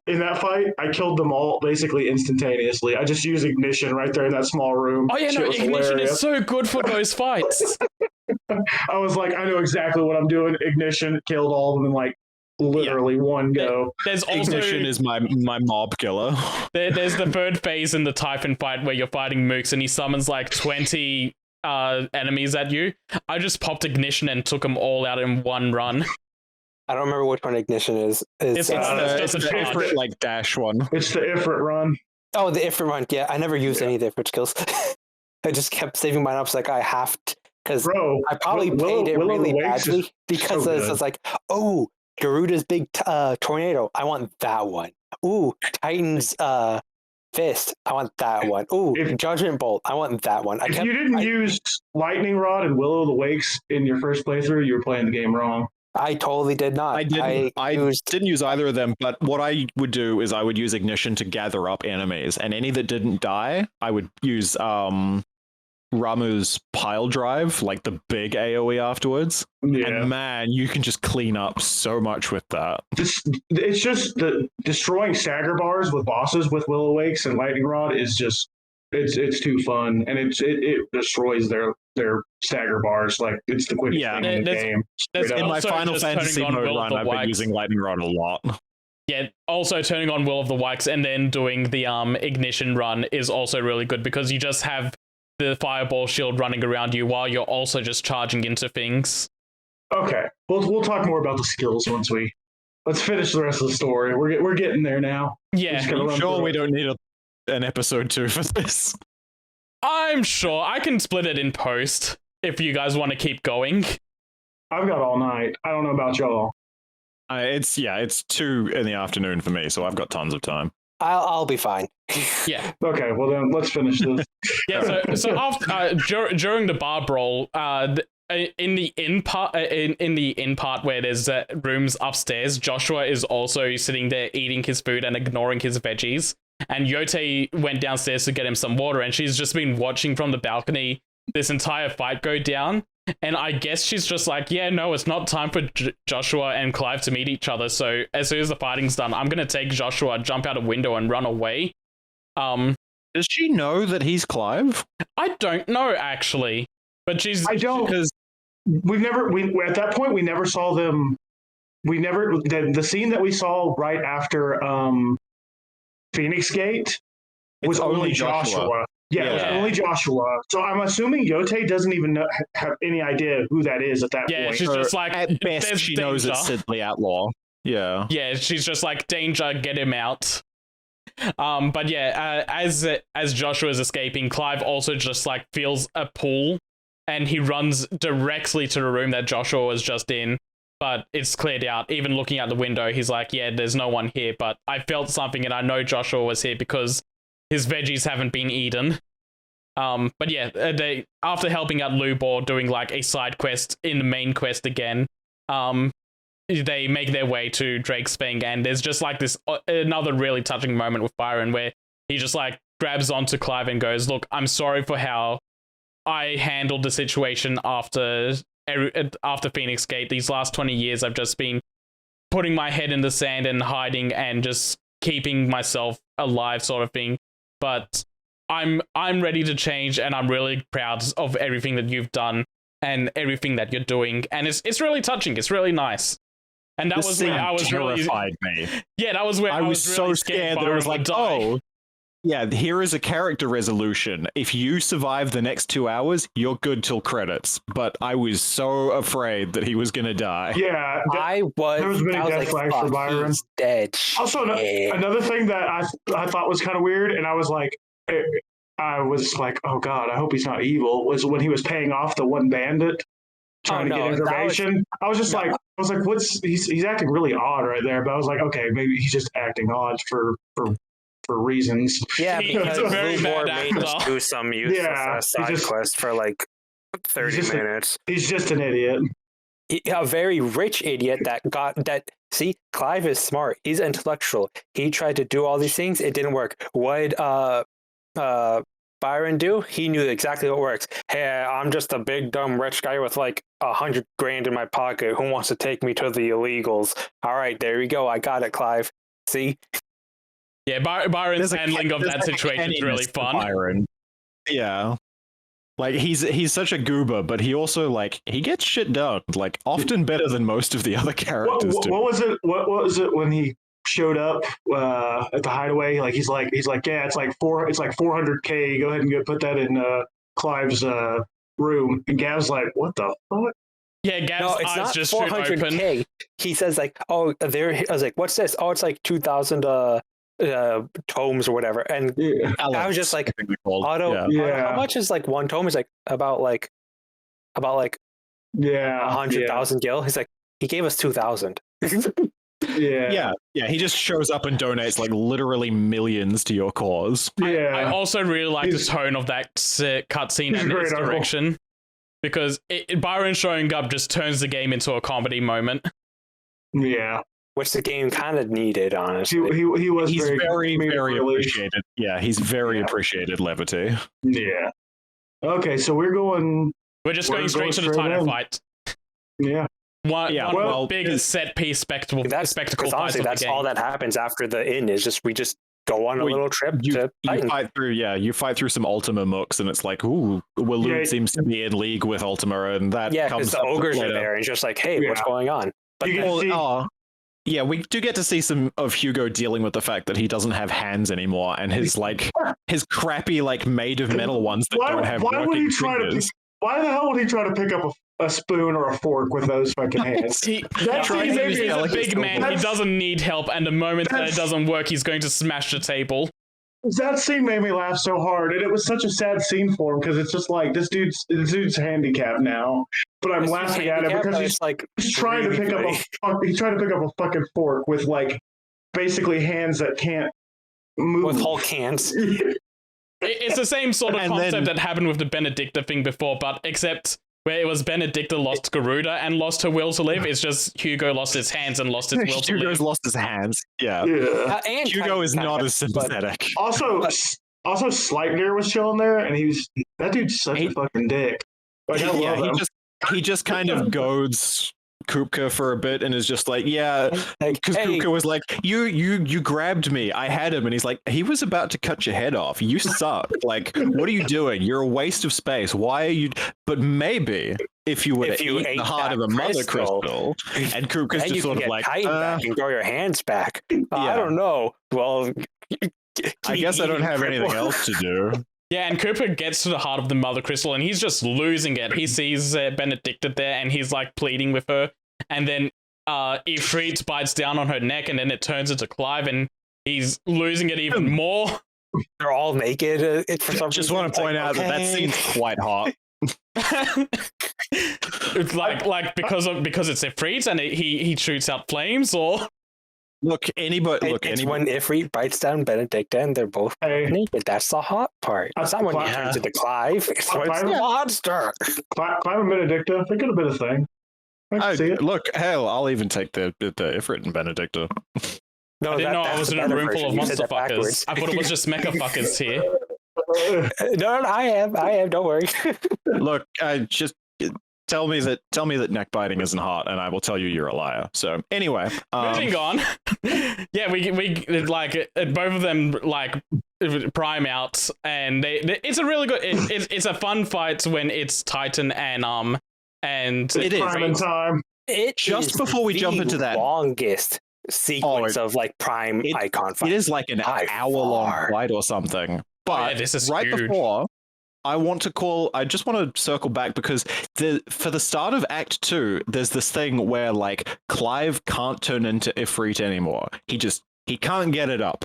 S4: in that fight, I killed them all basically instantaneously. I just used ignition right there in that small room.
S1: Oh yeah, no, ignition is so good for those fights.
S4: I was like, I know exactly what I'm doing. Ignition killed all of them in like literally one go.
S1: There's also,
S3: ignition is my mob killer.
S1: There's the third phase in the Typhon fight where you're fighting Mooks and he summons like 20 enemies at you. I just popped ignition and took them all out in one run.
S2: I don't remember which one ignition is.
S1: It's the
S3: Ifrit like dash one.
S4: It's the Ifrit run.
S2: Oh, the Ifrit run. Yeah, I never used any of the Ifrit skills. I just kept saving mine up. Like I have to, because I probably played it really badly because it's like, oh, Garuda's big tornado. I want that one. Ooh, Titan's fist. I want that one. Ooh, Judgment Bolt. I want that one.
S4: If you didn't use Lightning Rod and Will o' the Wakes in your first playthrough, you were playing the game wrong.
S2: I totally did not.
S3: I didn't use either of them, but what I would do is I would use ignition to gather up enemies, and any that didn't die, I would use Ramu's pile drive, like the big AoE afterwards. Yeah. And man, you can just clean up so much with that.
S4: It's just the destroying stagger bars with bosses with Will o' Wakes and Lightning Rod is just it's too fun, and it destroys their stagger bars. Like it's the quickest thing in the game.
S3: In my Final Fantasy mode run, I've been using Lightning Rod a lot.
S1: Yeah, also turning on Will of the Wakes and then doing the ignition run is also really good because you just have the fireball shield running around you while you're also just charging into things.
S4: Okay, we'll talk more about the skills once let's finish the rest of the story. We're getting there now.
S1: Yeah,
S3: I'm sure we don't need an episode 2 for this.
S1: I'm sure I can split it in post if you guys want to keep going.
S4: I've got all night. I don't know about y'all.
S3: It's 2 in the afternoon for me, so I've got tons of time.
S2: I'll be fine.
S1: Yeah.
S4: Okay. Well then, let's finish this.
S1: Yeah. So after during the bar brawl, in the inn part where there's rooms upstairs, Joshua is also sitting there eating his food and ignoring his veggies. And Yote went downstairs to get him some water, and she's just been watching from the balcony this entire fight go down. And I guess she's just like, yeah, no, it's not time for Joshua and Clive to meet each other. So as soon as the fighting's done, I'm going to take Joshua, jump out a window and run away.
S3: Does she know that he's Clive?
S1: I don't know, actually. But
S4: I don't, because at that point, we never saw them. The scene that we saw right after Phoenix Gate was only Joshua. Yeah, it was only Joshua. So I'm assuming Yote doesn't even have any idea who that is at that point.
S1: Yeah, she's just like,
S3: at best, she knows it's Sidley Outlaw. Yeah.
S1: Yeah, she's just like, danger, get him out. But yeah, as Joshua is escaping, Clive also just like feels a pull, and he runs directly to the room that Joshua was just in. But it's cleared out. Even looking out the window, he's like, yeah, there's no one here. But I felt something, and I know Joshua was here because his veggies haven't been eaten. But yeah, they after helping out Lubor doing like a side quest in the main quest again, they make their way to Drake's Fang, and there's just like this another really touching moment with Byron where he just like grabs onto Clive and goes, look, I'm sorry for how I handled the situation after Phoenix Gate. These last 20 years I've just been putting my head in the sand and hiding and just keeping myself alive, sort of thing. But I'm ready to change, and I'm really proud of everything that you've done and everything that you're doing. And it's really touching. It's really nice. And that was where I was
S3: terrified me.
S1: Yeah, that was where I was really
S3: so scared that I was like, oh, yeah, here is a character resolution. If you survive the next 2 hours, you're good till credits. But I was so afraid that he was going to die.
S4: Yeah,
S2: I was.
S4: There was many death flags for Byron.
S2: He's dead.
S4: Also, another thing that I thought was kind of weird, and I was like, oh god, I hope he's not evil, was when he was paying off the one bandit trying to get information. I was just like, he's acting really odd right there. But I was like, okay, maybe he's just acting odd for reasons.
S2: Yeah, because
S5: Lubor made us do some useless side quest for like 30 minutes.
S4: He's just an idiot.
S2: a very rich idiot that. See, Clive is smart. He's intellectual. He tried to do all these things. It didn't work. What Byron do? He knew exactly what works. Hey, I'm just a big dumb rich guy with like 100 grand in my pocket. Who wants to take me to the illegals? All right, there we go. I got it, Clive. See?
S1: Yeah, Byron's handling of that situation is really fun.
S3: Byron. Yeah. Like he's such a goober, but he also like he gets shit done, like often better than most of the other characters do.
S4: What was it when he showed up at the hideaway? Like he's like yeah, it's like 400K. Go ahead and put that in Clive's room. And Gav's like, what the fuck?
S1: Yeah, Gav's
S2: it's
S1: eyes
S2: not
S1: just shoot open.
S2: 400K. He says like, oh, there. I was like, what's this? Oh, it's like 2,000 tomes or whatever. And I was just like, how much is like one tome? Is like about 100,000 gil. He's like, he gave us 2,000.
S3: Yeah. He just shows up and donates like literally millions to your cause.
S1: I also really like the tone of that cutscene and its direction, because Byron showing up just turns the game into a comedy moment.
S4: Yeah.
S2: Which the game kind of needed, honestly.
S3: He's very appreciated. Yeah, he's very appreciated levity.
S4: Yeah. Okay, so we're
S1: just going straight to the title fight.
S4: Yeah.
S1: One big set piece spectacle fight.
S2: Honestly, that's all that happens after the inn is we just go on a little trip to fight.
S3: You fight through some Ultima mooks, and it's like, ooh, Waloed seems to be in league with Ultima, and that comes
S2: the ogres are there, and just like, hey, what's going on? But
S3: we do get to see some of Hugo dealing with the fact that he doesn't have hands anymore, and his crappy like made of metal ones that don't have working fingers.
S4: Why the hell would he try to pick up a spoon or a fork with those fucking hands?
S1: He's a big man. He doesn't need help, and the moment that it doesn't work, he's going to smash the table.
S4: That scene made me laugh so hard, and it was such a sad scene for him because it's just like this dude's handicapped now. But I'm laughing at it because he's trying to pick up a fucking fork with like basically hands that can't move
S2: with Hulk hands.
S1: It's the same sort of concept that happened with the Benedicta thing before, but except where it was Benedicta lost Garuda and lost her will to live. It's just Hugo lost his hands and lost his will to live.
S3: Hugo's lost his hands. Yeah.
S2: And
S3: Hugo is not as sympathetic.
S4: Also, Sleipnir was chilling there, and that dude's such a fucking dick. Like, I love him.
S3: He just kind of goads Kupka for a bit and is just like, because Kupka was like, you grabbed me, I had him, and he's like, he was about to cut your head off, you suck, like, what are you doing, you're a waste of space, why are you, but maybe if you would have eaten the heart of a mother crystal, and Kupka's just sort of like,
S2: back and grow your hands back. I don't know, well,
S3: I guess I don't have anything else to do.
S1: Yeah, and Cooper gets to the heart of the Mother Crystal, and he's just losing it. He sees Benedicta there, and he's like pleading with her, and then Ifrit bites down on her neck, and then it turns into Clive, and he's losing it even more.
S2: They're all naked.
S3: Just want to point out that scene's quite hot.
S1: It's like because it's Ifrit, and he shoots out flames, or.
S2: When Ifrit bites down Benedicta and they're both naked. That's the hot part. It's not when he turns into Clive. It's the monster.
S4: Clive and Benedicta, they could have been a thing.
S3: Look, hell, I'll even take the Ifrit and Benedicta.
S1: No, I didn't know I was in a room full of monster fuckers. I thought it was just mecha fuckers here.
S2: No, I am. Don't worry.
S3: Look, just tell me that neck biting isn't hot, and I will tell you you're a liar. So anyway,
S1: moving on. Yeah, we like both of them like prime out, and it's a really good. It's a fun fight when it's Titan and
S3: it is
S4: prime time.
S2: It
S3: just before we jump into that
S2: longest sequence of like prime icon fight.
S3: It is like an hour-long fight or something. But
S1: this is
S3: right
S1: huge.
S3: before. I just want to circle back because for the start of Act 2, there's this thing where like Clive can't turn into Ifrit anymore. He can't get it up.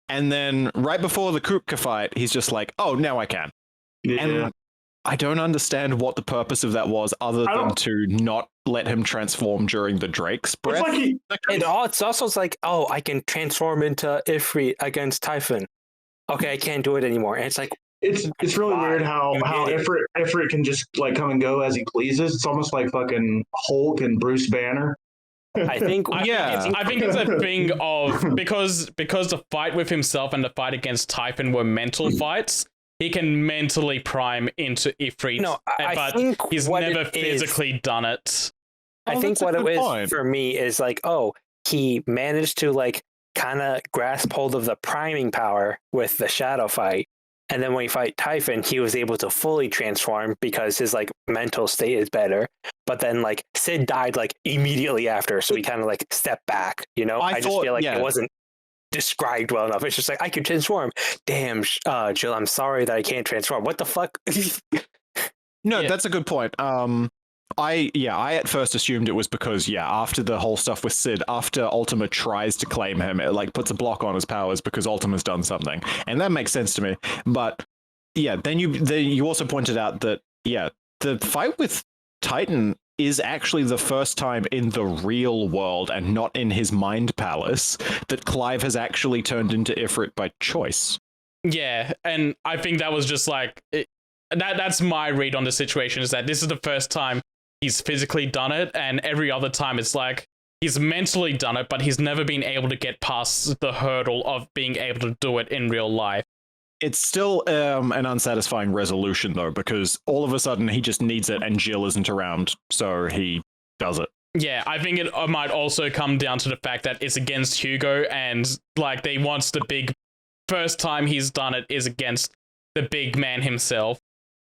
S3: And then right before the Kupka fight, he's just like, oh, now I can. Yeah. And I don't understand what the purpose of that was other than to not let him transform during the Drake's breath.
S2: It's also like, oh, I can transform into Ifrit against Typhon. Okay, I can't do it anymore. And it's like,
S4: It's really weird how Ifrit can just like come and go as he pleases. It's almost like fucking Hulk and Bruce Banner.
S2: I think
S1: I think it's a thing of because the fight with himself and the fight against Typhon were mental fights. He can mentally prime into Ifrit, but he's never physically done it.
S2: I think what it is for me is like, he managed to like kind of grasp hold of the priming power with the shadow fight. And then when he fight Typhon, he was able to fully transform because his like mental state is better. But then like Sid died like immediately after, so he kind of like stepped back. You know, I just feel like it wasn't described well enough. It's just like I could transform. Damn, Jill, I'm sorry that I can't transform. What the fuck?
S3: No, that's a good point. I at first assumed it was because after the whole stuff with Sid, after Ultima tries to claim him, it like puts a block on his powers because Ultima's done something, and that makes sense to me. But then you also pointed out that the fight with Titan is actually the first time in the real world and not in his mind palace that Clive has actually turned into Ifrit by choice.
S1: Yeah, and I think that was just like that's my read on the situation, is that this is the first time he's physically done it, and every other time it's like he's mentally done it, but he's never been able to get past the hurdle of being able to do it in real life.
S3: It's still an unsatisfying resolution, though, because all of a sudden he just needs it and Jill isn't around, so he does it.
S1: Yeah, I think it might also come down to the fact that it's against Hugo, and like they want the big first time he's done it is against the big man himself.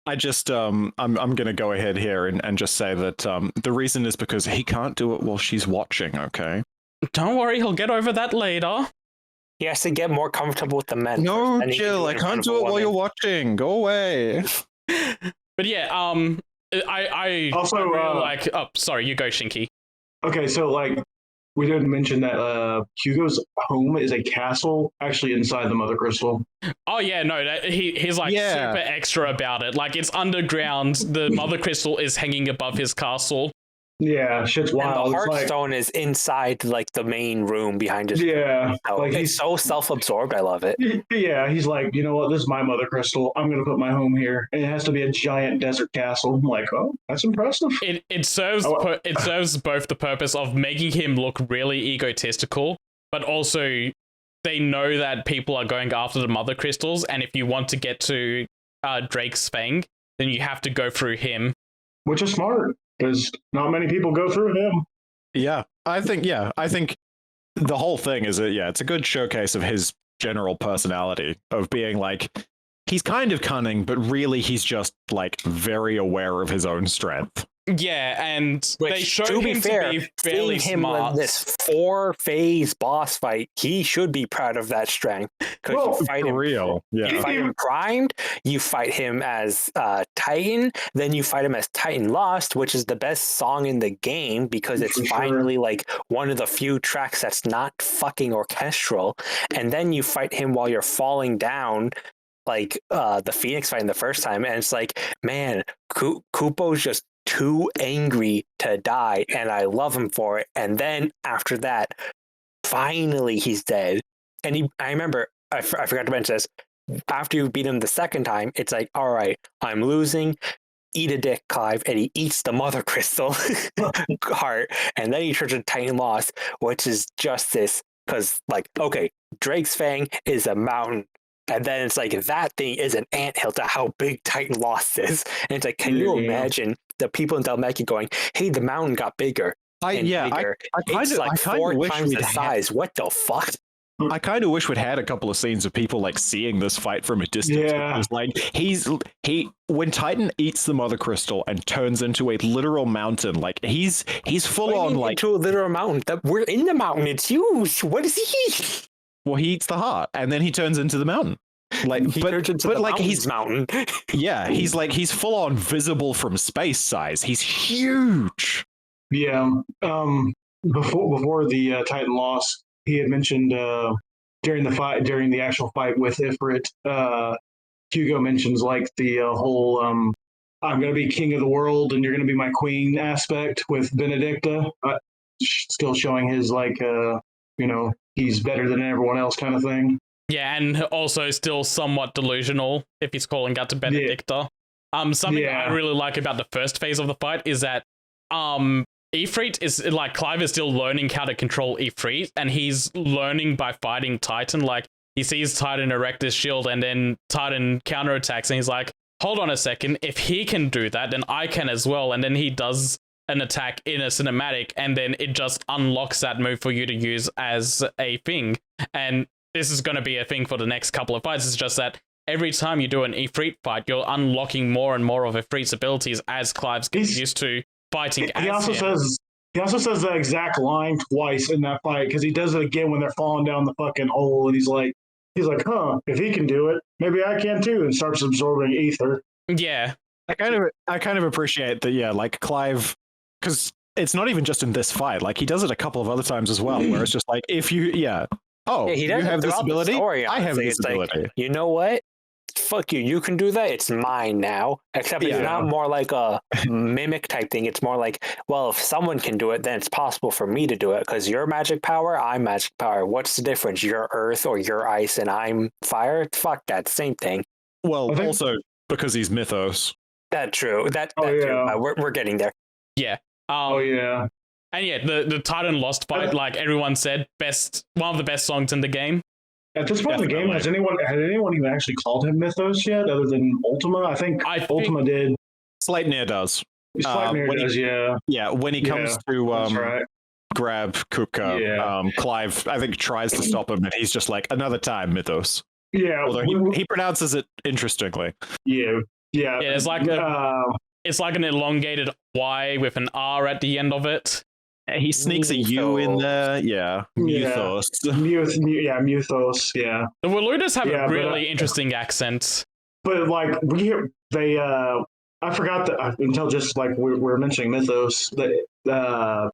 S3: I just, I'm going to go ahead here and just say that the reason is because he can't do it while she's watching, okay?
S1: Don't worry, he'll get over that later.
S2: He has to get more comfortable with the men.
S3: No, Jill, I can't do it while you're watching. Go away.
S1: But yeah, I also really like... Oh, sorry, you go, Shinky.
S4: Okay, so like, we didn't mention that Hugo's home is a castle actually inside the Mother Crystal.
S1: Oh yeah, no, he's like super extra about it. Like it's underground. The Mother Crystal is hanging above his castle.
S4: Yeah, shit's wild.
S2: And the Hearthstone is inside like the main room behind his.
S4: Yeah,
S2: like he's so self-absorbed. I love it.
S4: Yeah, he's like, you know what? This is my Mother Crystal. I'm gonna put my home here, and it has to be a giant desert castle. I'm like, oh, that's impressive.
S1: It serves it serves both the purpose of making him look really egotistical, but also they know that people are going after the Mother Crystals, and if you want to get to Drake's Fang, then you have to go through him.
S4: Which is smart, because not many people go through him.
S3: Yeah, I think the whole thing is it's a good showcase of his general personality of being like, he's kind of cunning, but really he's just like very aware of his own strength.
S1: Yeah, and they showed him to be fairly smart.
S2: In this 4-phase boss fight, he should be proud of that strength. Because you fight him real. Yeah. You fight him primed, you fight him as Titan, then you fight him as Titan Lost, which is the best song in the game because it's finally like one of the few tracks that's not fucking orchestral. And then you fight him while you're falling down, like the Phoenix fight in the first time, and it's like, man, Kupo's just too angry to die, and I love him for it. And then after that, finally he's dead. And I remember, I forgot to mention this, after you beat him the second time, it's like, all right, I'm losing, eat a dick, Clive, and he eats the Mother Crystal heart, and then he turns into Titan Lost, which is just this, because like, okay, Drake's Fang is a mountain, and then it's like, that thing is an anthill to how big Titan Lost is. And it's like, can you imagine the people in Dhalmekia going, hey, the mountain got bigger and bigger. It's like 4 times the size. What the fuck?
S3: I kind of wish we'd had a couple of scenes of people like seeing this fight from a distance.
S4: Yeah.
S3: Because, like when Titan eats the Mother Crystal and turns into a literal mountain, like he's full on like
S2: into a literal mountain. We're in the mountain. It's huge. What does he eat?
S3: Well, he eats the heart, and then he turns into the mountain. Like, he's mountain. Yeah, he's full on visible from space size. He's huge.
S4: Yeah. Before the Titan loss, he had mentioned during the actual fight with Ifrit, Hugo mentions like the whole I'm going to be king of the world and you're going to be my queen aspect with Benedicta, still showing his like he's better than everyone else kind of thing.
S1: Yeah, and also still somewhat delusional if he's calling out to Benedicta. Something I really like about the first phase of the fight is that Ifrit is like Clive is still learning how to control Ifrit, and he's learning by fighting Titan. Like he sees Titan erect his shield, and then Titan counterattacks, and he's like, "Hold on a second! If he can do that, then I can as well." And then he does an attack in a cinematic, and then it just unlocks that move for you to use as a thing. And this is going to be a thing for the next couple of fights. It's just that every time you do an Ifrit fight, you're unlocking more and more of Ifrit's abilities as Clive's getting used to fighting.
S4: He also says the exact line twice in that fight, because he does it again when they're falling down the fucking hole, and he's like, huh, if he can do it, maybe I can too, and starts absorbing ether.
S1: Yeah.
S3: I kind of appreciate that, yeah, like Clive, because it's not even just in this fight, like he does it a couple of other times as well, where it's just like, if you, he does you have this ability, I have this ability.
S2: Like, you know what? Fuck you. You can do that. It's mine now. Except it's not more like a mimic type thing. It's more like, well, if someone can do it, then it's possible for me to do it. Because you're magic power, I'm magic power. What's the difference? You're earth or you're ice and I'm fire? Fuck that. Same thing.
S3: Well, also because he's mythos.
S2: That's true. That true. We're getting there.
S1: Yeah.
S4: And
S1: yeah, the Titan Lost fight, like everyone said, one of the best songs in the game.
S4: At this point in the game, has anyone even actually called him Mythos yet, other than Ultima? I think Ultima did.
S3: Sleipnir does.
S4: Sleipnir does, yeah.
S3: Yeah, when he comes to grab Kupka, Clive, I think, tries to stop him, and he's just like, another time, Mythos.
S4: Yeah.
S3: Although he pronounces it interestingly.
S4: Yeah.
S1: Yeah, it's like it's like an elongated Y with an R at the end of it.
S3: He sneaks a U in there, Mythos.
S4: Mythos, yeah.
S1: The Waludas have a really interesting accent.
S4: But like I forgot that until just like we're mentioning Mythos, that the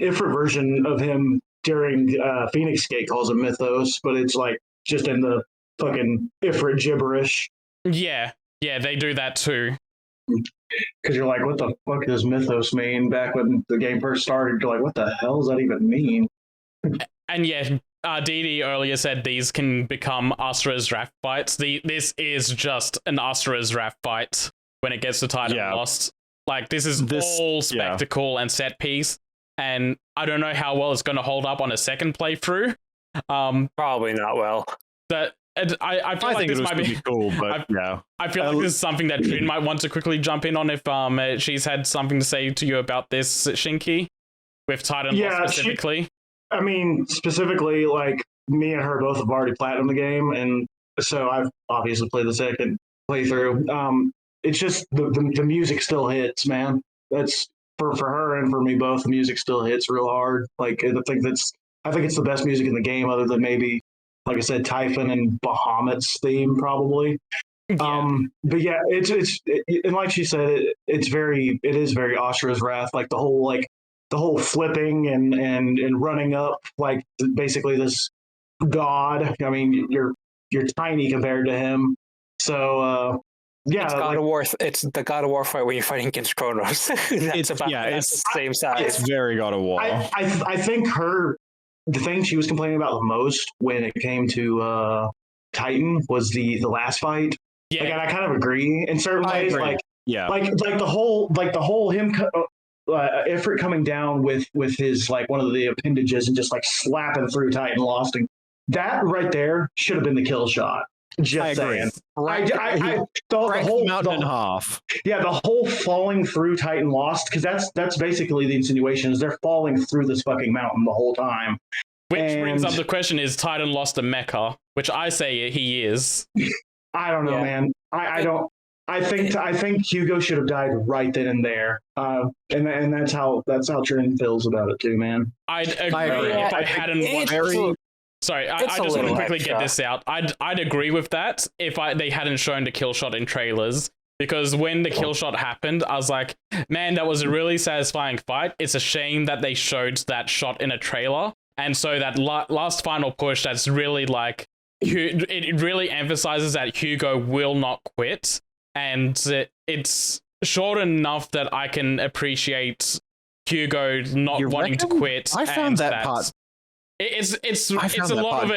S4: Ifrit version of him during Phoenix Gate calls him Mythos, but it's like just in the fucking Ifrit gibberish.
S1: Yeah, they do that too.
S4: Because you're like, what the fuck does Mythos mean? Back when the game first started, you're like, what the hell does that even mean?
S1: And yeah, D.D earlier said these can become Asura's Wrath fights. This is just an Asura's Wrath fight when it gets to Titan Lost. Like, this is all spectacle and set piece, and I don't know how well it's going to hold up on a second playthrough.
S2: Probably not well.
S1: I feel like this might be
S3: cool, but
S1: I feel like this is something that Trin might want to quickly jump in on if she's had something to say to you about this, Shinki, with Titan Lost specifically.
S4: Specifically, like, me and her both have already platinumed the game, and so I've obviously played the second playthrough. It's just the music still hits, man. That's for her and for me both. The music still hits real hard. Like, I think it's the best music in the game, other than maybe, like I said, Typhon and Bahamut's theme, probably.
S1: Yeah.
S4: But yeah, it's and like she said, it is very Asura's Wrath. Like the whole flipping and running up, like basically this god. I mean, you're tiny compared to him. So
S2: it's God of War. It's the God of War fight where you're fighting against Kronos. It's the same size.
S3: It's very God of War.
S4: I think the thing she was complaining about the most when it came to Titan was the last fight. Yeah, and I kind of agree in certain ways. Like the whole him Ifrit coming down with his like one of the appendages and just like slapping through Titan Lost, and that right there should have been the kill shot. Just saying. The whole
S3: mountain in half.
S4: Yeah, the whole falling through Titan Lost, because that's basically the insinuation, is they're falling through this fucking mountain the whole time.
S1: Which brings up the question: is Titan Lost a mecha? Which I say he is.
S4: I don't know, man. I don't. I think Hugo should have died right then and there. And that's how Trin feels about it too, man.
S1: I'd agree if I hadn't watched. Sorry, I just want to quickly get this out. I'd agree with that if they hadn't shown the kill shot in trailers, because when the kill shot happened, I was like, man, that was a really satisfying fight. It's a shame that they showed that shot in a trailer, and so that last final push, that's really like, it really emphasizes that Hugo will not quit, and it's short enough that I can appreciate Hugo not wanting to quit.
S3: I found that part
S1: It's a lot of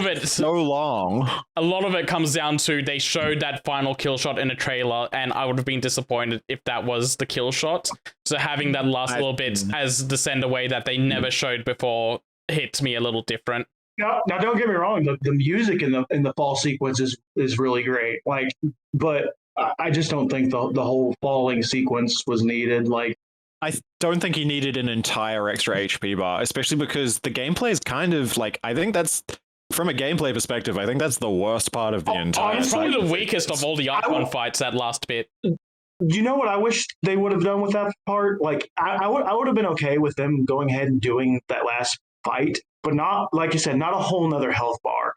S1: it
S3: so long.
S1: A lot of it comes down to they showed that final kill shot in a trailer, and I would have been disappointed if that was the kill shot. So having that last little bit as the send away that they never showed before hits me a little different.
S4: Now don't get me wrong. The music in the fall sequence is really great. Like, but I just don't think the whole falling sequence was needed. Like,
S3: I don't think he needed an entire extra HP bar, especially because the gameplay is kind of like, I think that's, from a gameplay perspective, I think that's the worst part of the entire
S1: It's probably the weakest of all the Icon fights, that last bit.
S4: You know what I wish they would have done with that part? Like, I would have been okay with them going ahead and doing that last fight, but not, like you said, not a whole nother health bar.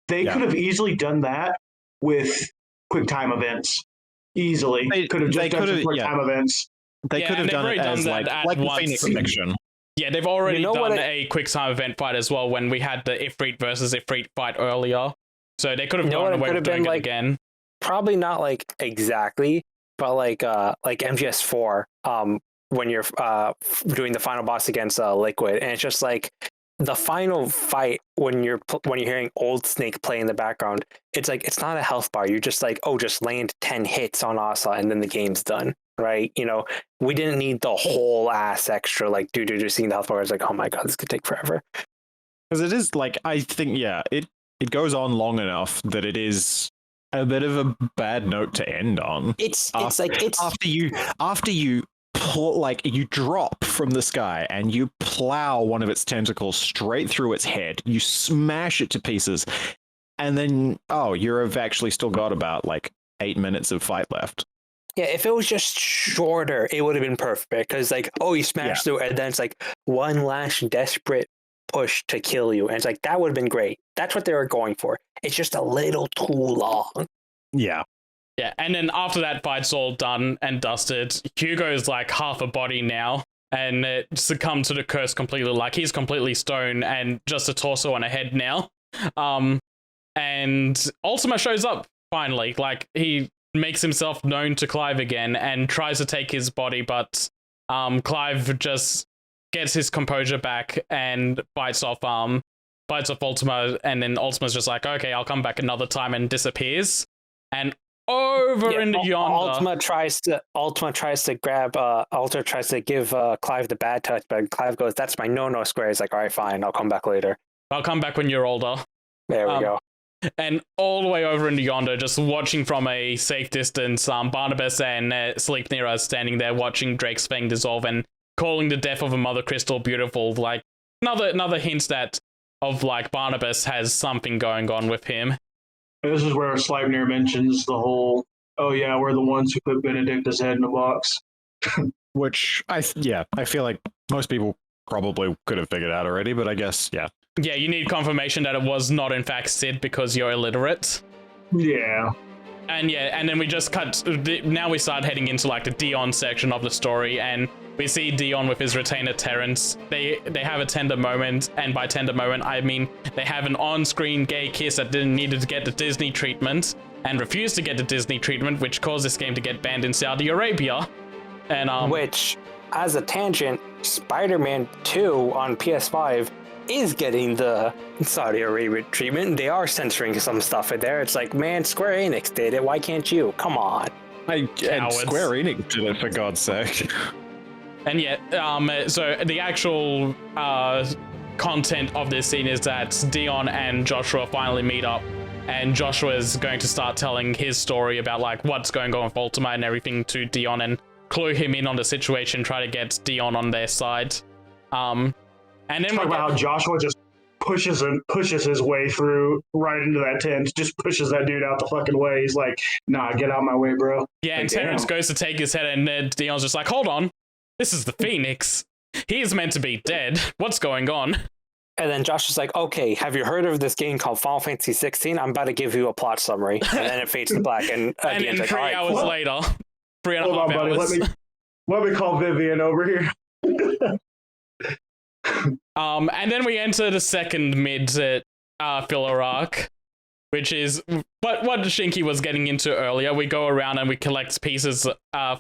S4: They could have easily done that with quick time events. Easily. They could have just done some quick time events.
S3: They could have done it as like the Phoenix section.
S1: Yeah, they've already done a quick time event fight as well when we had the Ifrit versus Ifrit fight earlier. So they could have gone away with doing it again.
S2: Probably not like exactly, but like MGS4, when you're doing the final boss against Liquid, and it's just like the final fight when you're hearing Old Snake play in the background. It's like it's not a health bar. You're just like, oh, just land 10 hits on Asa and then the game's done. Right, we didn't need the whole ass extra like seeing the health bar. I was like, oh my god, this could take forever.
S3: Because it is like, I think it goes on long enough that it is a bit of a bad note to end on. After you pull, like, you drop from the sky and you plow one of its tentacles straight through its head, you smash it to pieces, and then you've actually still got about like 8 minutes of fight left.
S2: Yeah, if it was just shorter, it would have been perfect. Because like, you smash through, and then it's like one last desperate push to kill you, and it's like that would have been great. That's what they were going for. It's just a little too long.
S3: Yeah.
S1: Yeah, and then after that fight's all done and dusted, Hugo's like half a body now, and it succumbed to the curse completely. Like, he's completely stone and just a torso and a head now. And Ultima shows up finally. Like, he makes himself known to Clive again and tries to take his body, but Clive just gets his composure back and bites off Ultima, and then Ultima's just like, okay, I'll come back another time, and disappears. And into yonder,
S2: Ultima tries to give Clive the bad touch, but Clive goes, that's my no square. He's like, all right, fine, I'll come back later.
S1: I'll come back when you're older.
S2: There we go.
S1: And all the way over into yonder, just watching from a safe distance, Barnabas and Sleipnir are standing there watching Drake's Fang dissolve and calling the death of a Mother Crystal beautiful. Like, another hint that of like Barnabas has something going on with him.
S4: This is where Sleipnir mentions the whole, we're the ones who put Benedicta's head in a box.
S3: Which I feel like most people probably could have figured out already, but I guess
S1: Yeah, you need confirmation that it was not in fact Sid because you're illiterate.
S4: Yeah.
S1: And then we just now we start heading into like the Dion section of the story, and we see Dion with his retainer Terrence. They have a tender moment, and by tender moment, I mean they have an on-screen gay kiss that didn't need to get the Disney treatment, and refused to get the Disney treatment, which caused this game to get banned in Saudi Arabia. And
S2: which, as a tangent, Spider-Man 2 on PS5 is getting the Saudi Arabia treatment. They are censoring some stuff in there. It's like, man, Square Enix did it. Why can't you? Come on.
S3: And Square Enix did it, for God's sake.
S1: And yet, so the actual content of this scene is that Dion and Joshua finally meet up, and Joshua is going to start telling his story about like what's going on with Ultima and everything to Dion, and clue him in on the situation, try to get Dion on their side. And then
S4: talk about how Joshua just pushes his way through right into that tent, just pushes that dude out the fucking way. He's like, nah, get out of my way, bro.
S1: Yeah, like, and Terrence goes to take his head, and then Dion's just like, hold on, this is the Phoenix. He is meant to be dead. What's going on?
S2: And then Josh is like, okay, have you heard of this game called Final Fantasy XVI? I'm about to give you a plot summary. And then it fades to black, and
S1: and then
S2: like,
S1: 3 hours later, 3.5 hours.
S4: Let me call Vivian over here.
S1: And then we enter the second mid filler arc, which is what Shinki was getting into earlier. We go around and we collect pieces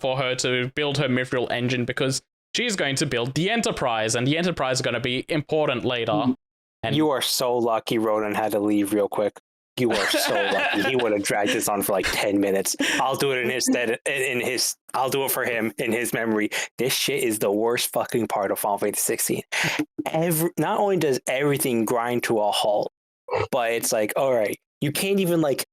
S1: for her to build her mithril engine, because she's going to build the Enterprise, and the Enterprise is going to be important later. And
S2: you are so lucky Ronan had to leave real quick. You are so lucky. He would have dragged this on for like 10 minutes. I'll do it I'll do it for him in his memory. This shit is the worst fucking part of Final Fantasy 16. Not only does everything grind to a halt, but it's like, all right, you can't even like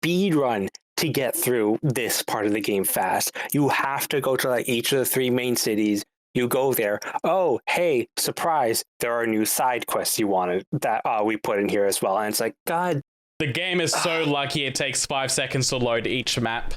S2: speed run to get through this part of the game fast. You have to go to like each of the 3 main cities. You go there. Oh, hey, surprise! There are new side quests you wanted that we put in here as well. And it's like, God.
S1: The game is so lucky it takes 5 seconds to load each map.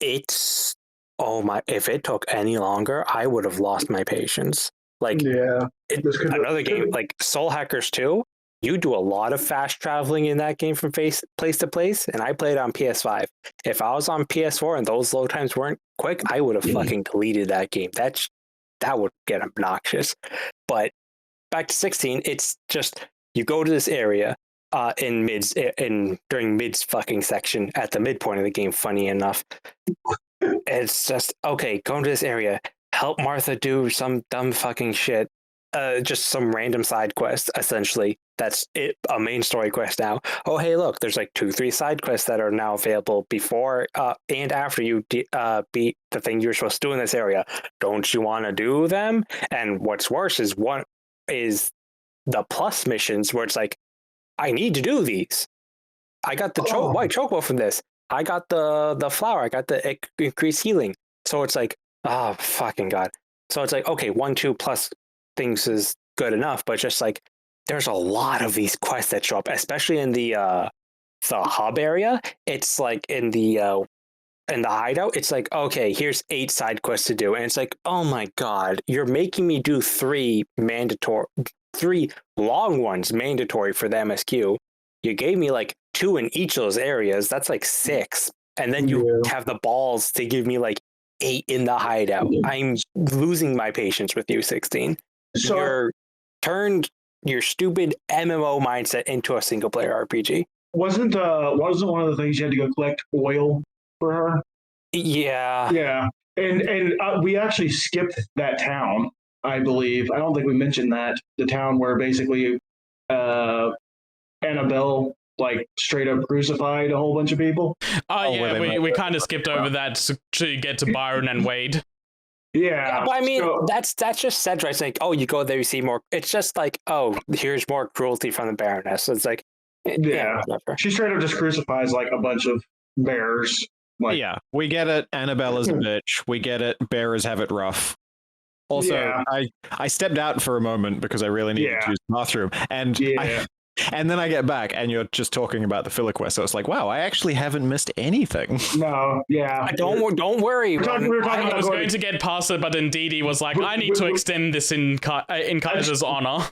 S2: If it took any longer, I would have lost my patience. Like, another game, like Soul Hackers 2, you do a lot of fast traveling in that game from place to place, and I played on PS5. If I was on PS4 and those load times weren't quick, I would have fucking deleted that game. That would get obnoxious. But back to 16, it's just, you go to this area, during mid's fucking section at the midpoint of the game, funny enough. It's just, okay, go into this area, help Martha do some dumb fucking shit, just some random side quest, essentially. That's it, a main story quest now. Oh, hey, look, there's like 2-3 side quests that are now available before and after you beat the thing you're supposed to do in this area. Don't you want to do them? And what's worse is the plus missions where it's like, I need to do these. I got the white chocobo from this. I got the flower. I got the increased healing. So it's like, oh, fucking God. So it's like, okay, 1-2 plus things is good enough, but just like, there's a lot of these quests that show up, especially in the hub area. It's like in the hideout, it's like, okay, here's 8 side quests to do. And it's like, oh my God, you're making me do 3 long ones mandatory for the MSQ. You gave me like 2 in each of those areas. That's like 6. And then you have the balls to give me like 8 in the hideout. I'm losing my patience with you, 16. So you're turned your stupid MMO mindset into a single player RPG.
S4: Wasn't one of the things you had to go collect oil for her?
S2: Yeah.
S4: Yeah. And we actually skipped that town, I believe. I don't think we mentioned that. The town where basically Annabelle like straight up crucified a whole bunch of people.
S1: We kind of skipped over that to get to Byron and Wade.
S4: Yeah,
S2: but I mean, that's just said, right? It's like, oh, you go there, you see more. It's just like, oh, here's more cruelty from the Baroness. So it's like,
S4: yeah, she straight up just crucifies like a bunch of bears. Like,
S3: yeah, we get it. Annabella's a bitch. We get it. Bears have it rough. Also, I stepped out for a moment because I really needed to use the bathroom, and then I get back, and you're just talking about the filler quest. So it's like, wow, I actually haven't missed anything.
S4: No, yeah.
S2: Don't worry.
S1: I was going to get past it, but then D.D was like, I need to extend this in Kaizer's honor.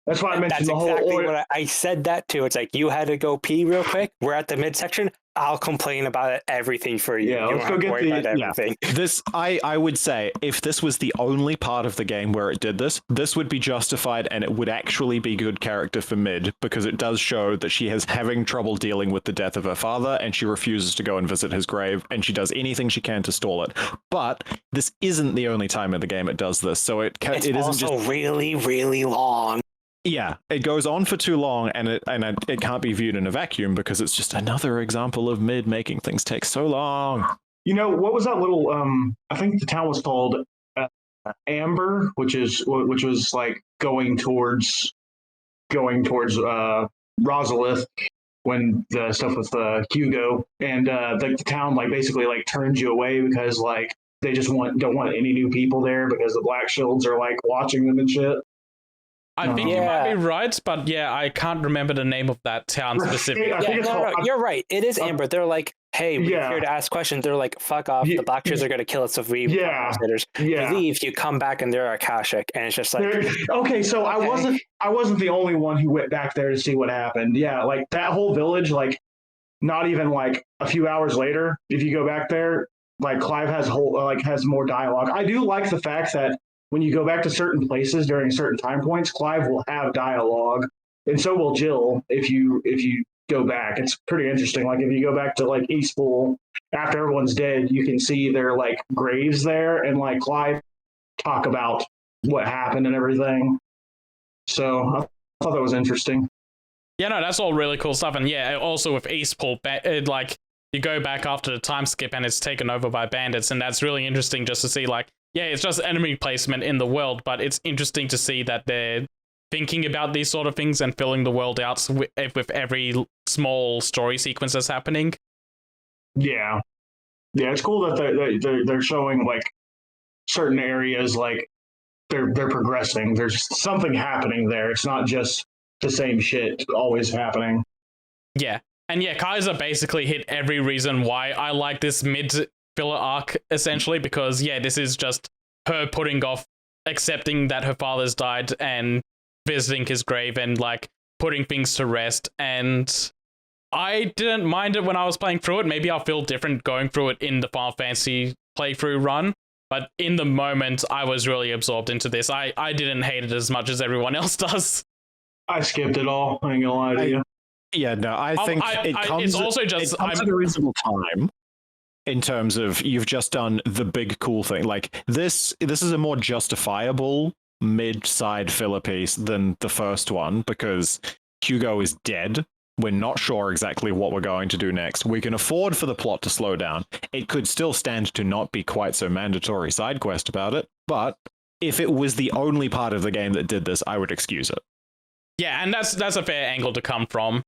S4: That's why I mentioned
S2: the whole exactly what I said that too. It's like, you had to go pee real quick. We're at the midsection. I'll complain about everything for you.
S4: Yeah, let's go get
S2: everything.
S3: This, I would say, if this was the only part of the game where it did this, this would be justified, and it would actually be good character for Mid, because it does show that she is having trouble dealing with the death of her father, and she refuses to go and visit his grave, and she does anything she can to stall it. But this isn't the only time in the game it does this, so it isn't
S2: also just really, really long.
S3: Yeah, it goes on for too long, and it can't be viewed in a vacuum because it's just another example of Mid making things take so long.
S4: You know, what was that little? I think the town was called Amber, which was like going towards Rosalith when the stuff with Hugo, and the town like basically like turns you away because like they just don't want any new people there because the Black Shields are like watching them and shit.
S1: I think you might be right, but yeah, I can't remember the name of that town specifically.
S2: You're right. It is Amber. They're like, hey, we're here to ask questions. They're like, fuck off. The Black Shields are going to kill us if we leave. You come back and they're Akashic, and it's just like,
S4: okay. So okay. I wasn't the only one who went back there to see what happened. Yeah, like that whole village, like not even like a few hours later, if you go back there, like Clive has more dialogue. I do like the fact that when you go back to certain places during certain time points, Clive will have dialogue, and so will Jill if you go back. It's pretty interesting. Like if you go back to like Eastpool after everyone's dead, you can see their like graves there, and like Clive talk about what happened and everything. So I thought that was interesting.
S1: Yeah, no, that's all really cool stuff. And yeah, also with Eastport, like, you go back after the time skip and it's taken over by bandits, and that's really interesting just to see, like, yeah, it's just enemy placement in the world, but it's interesting to see that they're thinking about these sort of things and filling the world out with every small story sequence that's happening.
S4: Yeah. Yeah, it's cool that they're showing, like, certain areas, like, they're progressing. There's something happening there. It's not just the same shit always happening.
S1: Yeah. And yeah, Kaizer basically hit every reason why I like this mid-filler arc, essentially, because, yeah, this is just her putting off accepting that her father's died and visiting his grave and, like, putting things to rest. And I didn't mind it when I was playing through it. Maybe I'll feel different going through it in the Final Fantasy playthrough run. But in the moment, I was really absorbed into this. I didn't hate it as much as everyone else does.
S4: I skipped it all. I ain't gonna lie to you.
S3: Yeah, no, I think it comes at a reasonable time in terms of you've just done the big cool thing. Like, this is a more justifiable mid-side filler piece than the first one, because Hugo is dead. We're not sure exactly what we're going to do next. We can afford for the plot to slow down. It could still stand to not be quite so mandatory side quest about it, but if it was the only part of the game that did this, I would excuse it.
S1: Yeah, and that's a fair angle to come from.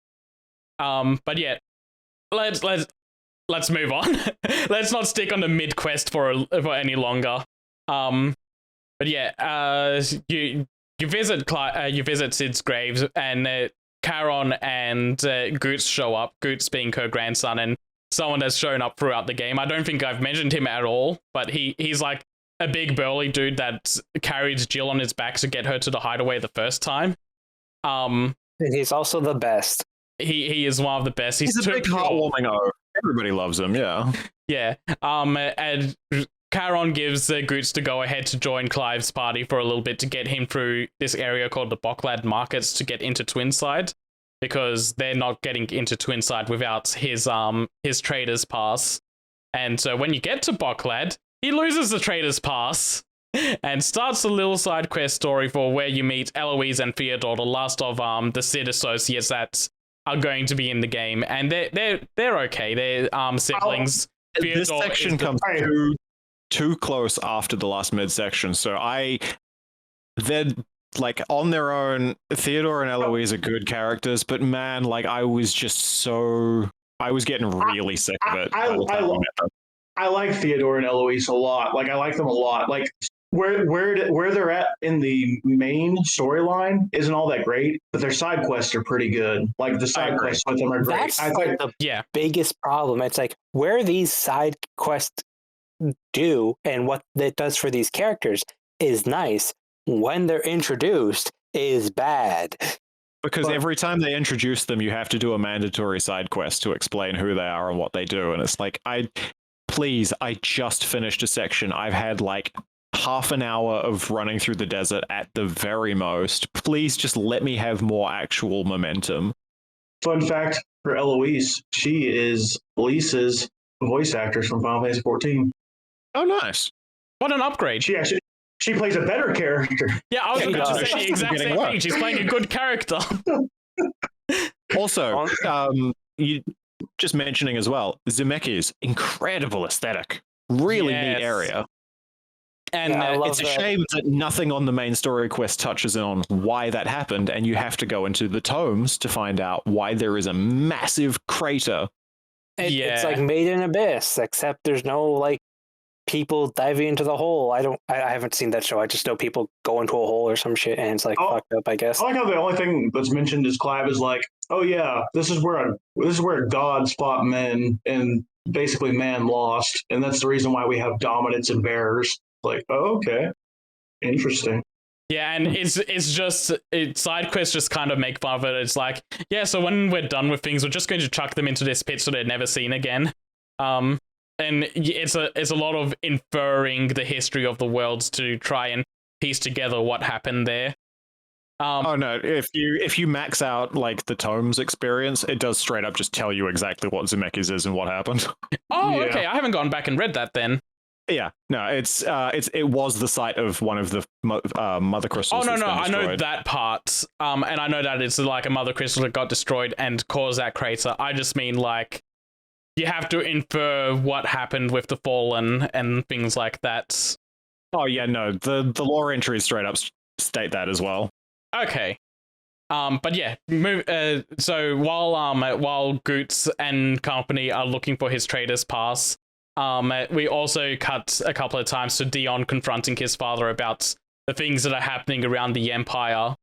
S1: But yeah, let's move on. Let's not stick on the mid quest for any longer. But yeah, you visit Sid's graves, and Charon and Goots show up. Goots being her grandson, and someone that's shown up throughout the game. I don't think I've mentioned him at all, but he's like a big burly dude that carried Jill on his back to get her to the hideaway the first time.
S2: And he's also the best.
S1: He is one of the best.
S3: He's a big heartwarming Everybody loves him, yeah.
S1: Yeah. And Charon gives Goots to go ahead to join Clive's party for a little bit to get him through this area called the Bocklad Markets to get into Twinside, because they're not getting into Twinside without his trader's pass. And so when you get to Bocklad, he loses the trader's pass and starts a little side quest story for where you meet Eloise and Theodore, the last of the Sid associates that are going to be in the game, and they're okay. They're siblings.
S3: This section comes too close after the last midsection, so they're like on their own. Theodore and Eloise are good characters, but man, like I was getting really sick of it.
S4: I like Theodore and Eloise a lot. Like I like them a lot. Like where they're at in the main storyline isn't all that great, but their side quests are pretty good. Like the side quests with them are great.
S2: That's the biggest problem. It's like where these side quests do and what it does for these characters is nice. When they're introduced is bad.
S3: Because every time they introduce them, you have to do a mandatory side quest to explain who they are and what they do. And it's like, I just finished a section. I've had like half an hour of running through the desert at the very most. Please just let me have more actual momentum.
S4: Fun fact for Eloise, she is Lisa's voice actress from Final Fantasy XIV.
S3: Oh, nice.
S1: What an upgrade.
S4: She plays a better character.
S1: Yeah, I was about to say the exact same thing. She's playing a good character.
S3: Also, you just mentioning as well, Zemeckis, incredible aesthetic. Really neat area. And it's a shame that nothing on the main story quest touches on why that happened, and you have to go into the tomes to find out why there is a massive crater.
S2: It's like Made in Abyss, except there's no like people diving into the hole. I haven't seen that show. I just know people go into a hole or some shit, and it's like fucked up, I guess.
S4: I like how the only thing that's mentioned is Clive is like, oh yeah, this is where gods fought men, and basically man lost, and that's the reason why we have dominance and bearers. Like, oh, okay, interesting.
S1: Yeah, and side quests just kind of make fun of it. It's like, yeah, so when we're done with things, we're just going to chuck them into this pit so they're never seen again. And it's a lot of inferring the history of the worlds to try and piece together what happened there.
S3: Oh no! If you max out like the tomes experience, it does straight up just tell you exactly what Zemeckis is and what happened.
S1: Oh, yeah. Okay. I haven't gone back and read that then.
S3: Yeah, no, it was the site of one of the mother crystals.
S1: Oh no, I know that part. And I know that it's like a mother crystal that got destroyed and caused that crater. I just mean like you have to infer what happened with the Fallen and things like that.
S3: Oh yeah, no, the lore entries straight up state that as well.
S1: Okay. But yeah, so while Goots and company are looking for his trader's pass, we also cut a couple of times to Dion confronting his father about the things that are happening around the Empire,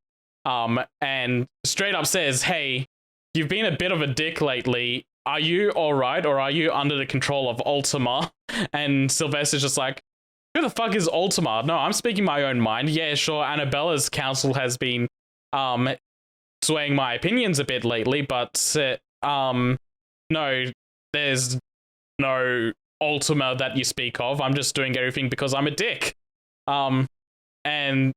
S1: and straight up says, "Hey, you've been a bit of a dick lately. Are you all right, or are you under the control of Ultima?" And Sylvester's just like, "Who the fuck is Ultima? No, I'm speaking my own mind. Yeah, sure, Annabella's council has been swaying my opinions a bit lately, but no, there's no Ultima that you speak of. I'm just doing everything because I'm a dick." And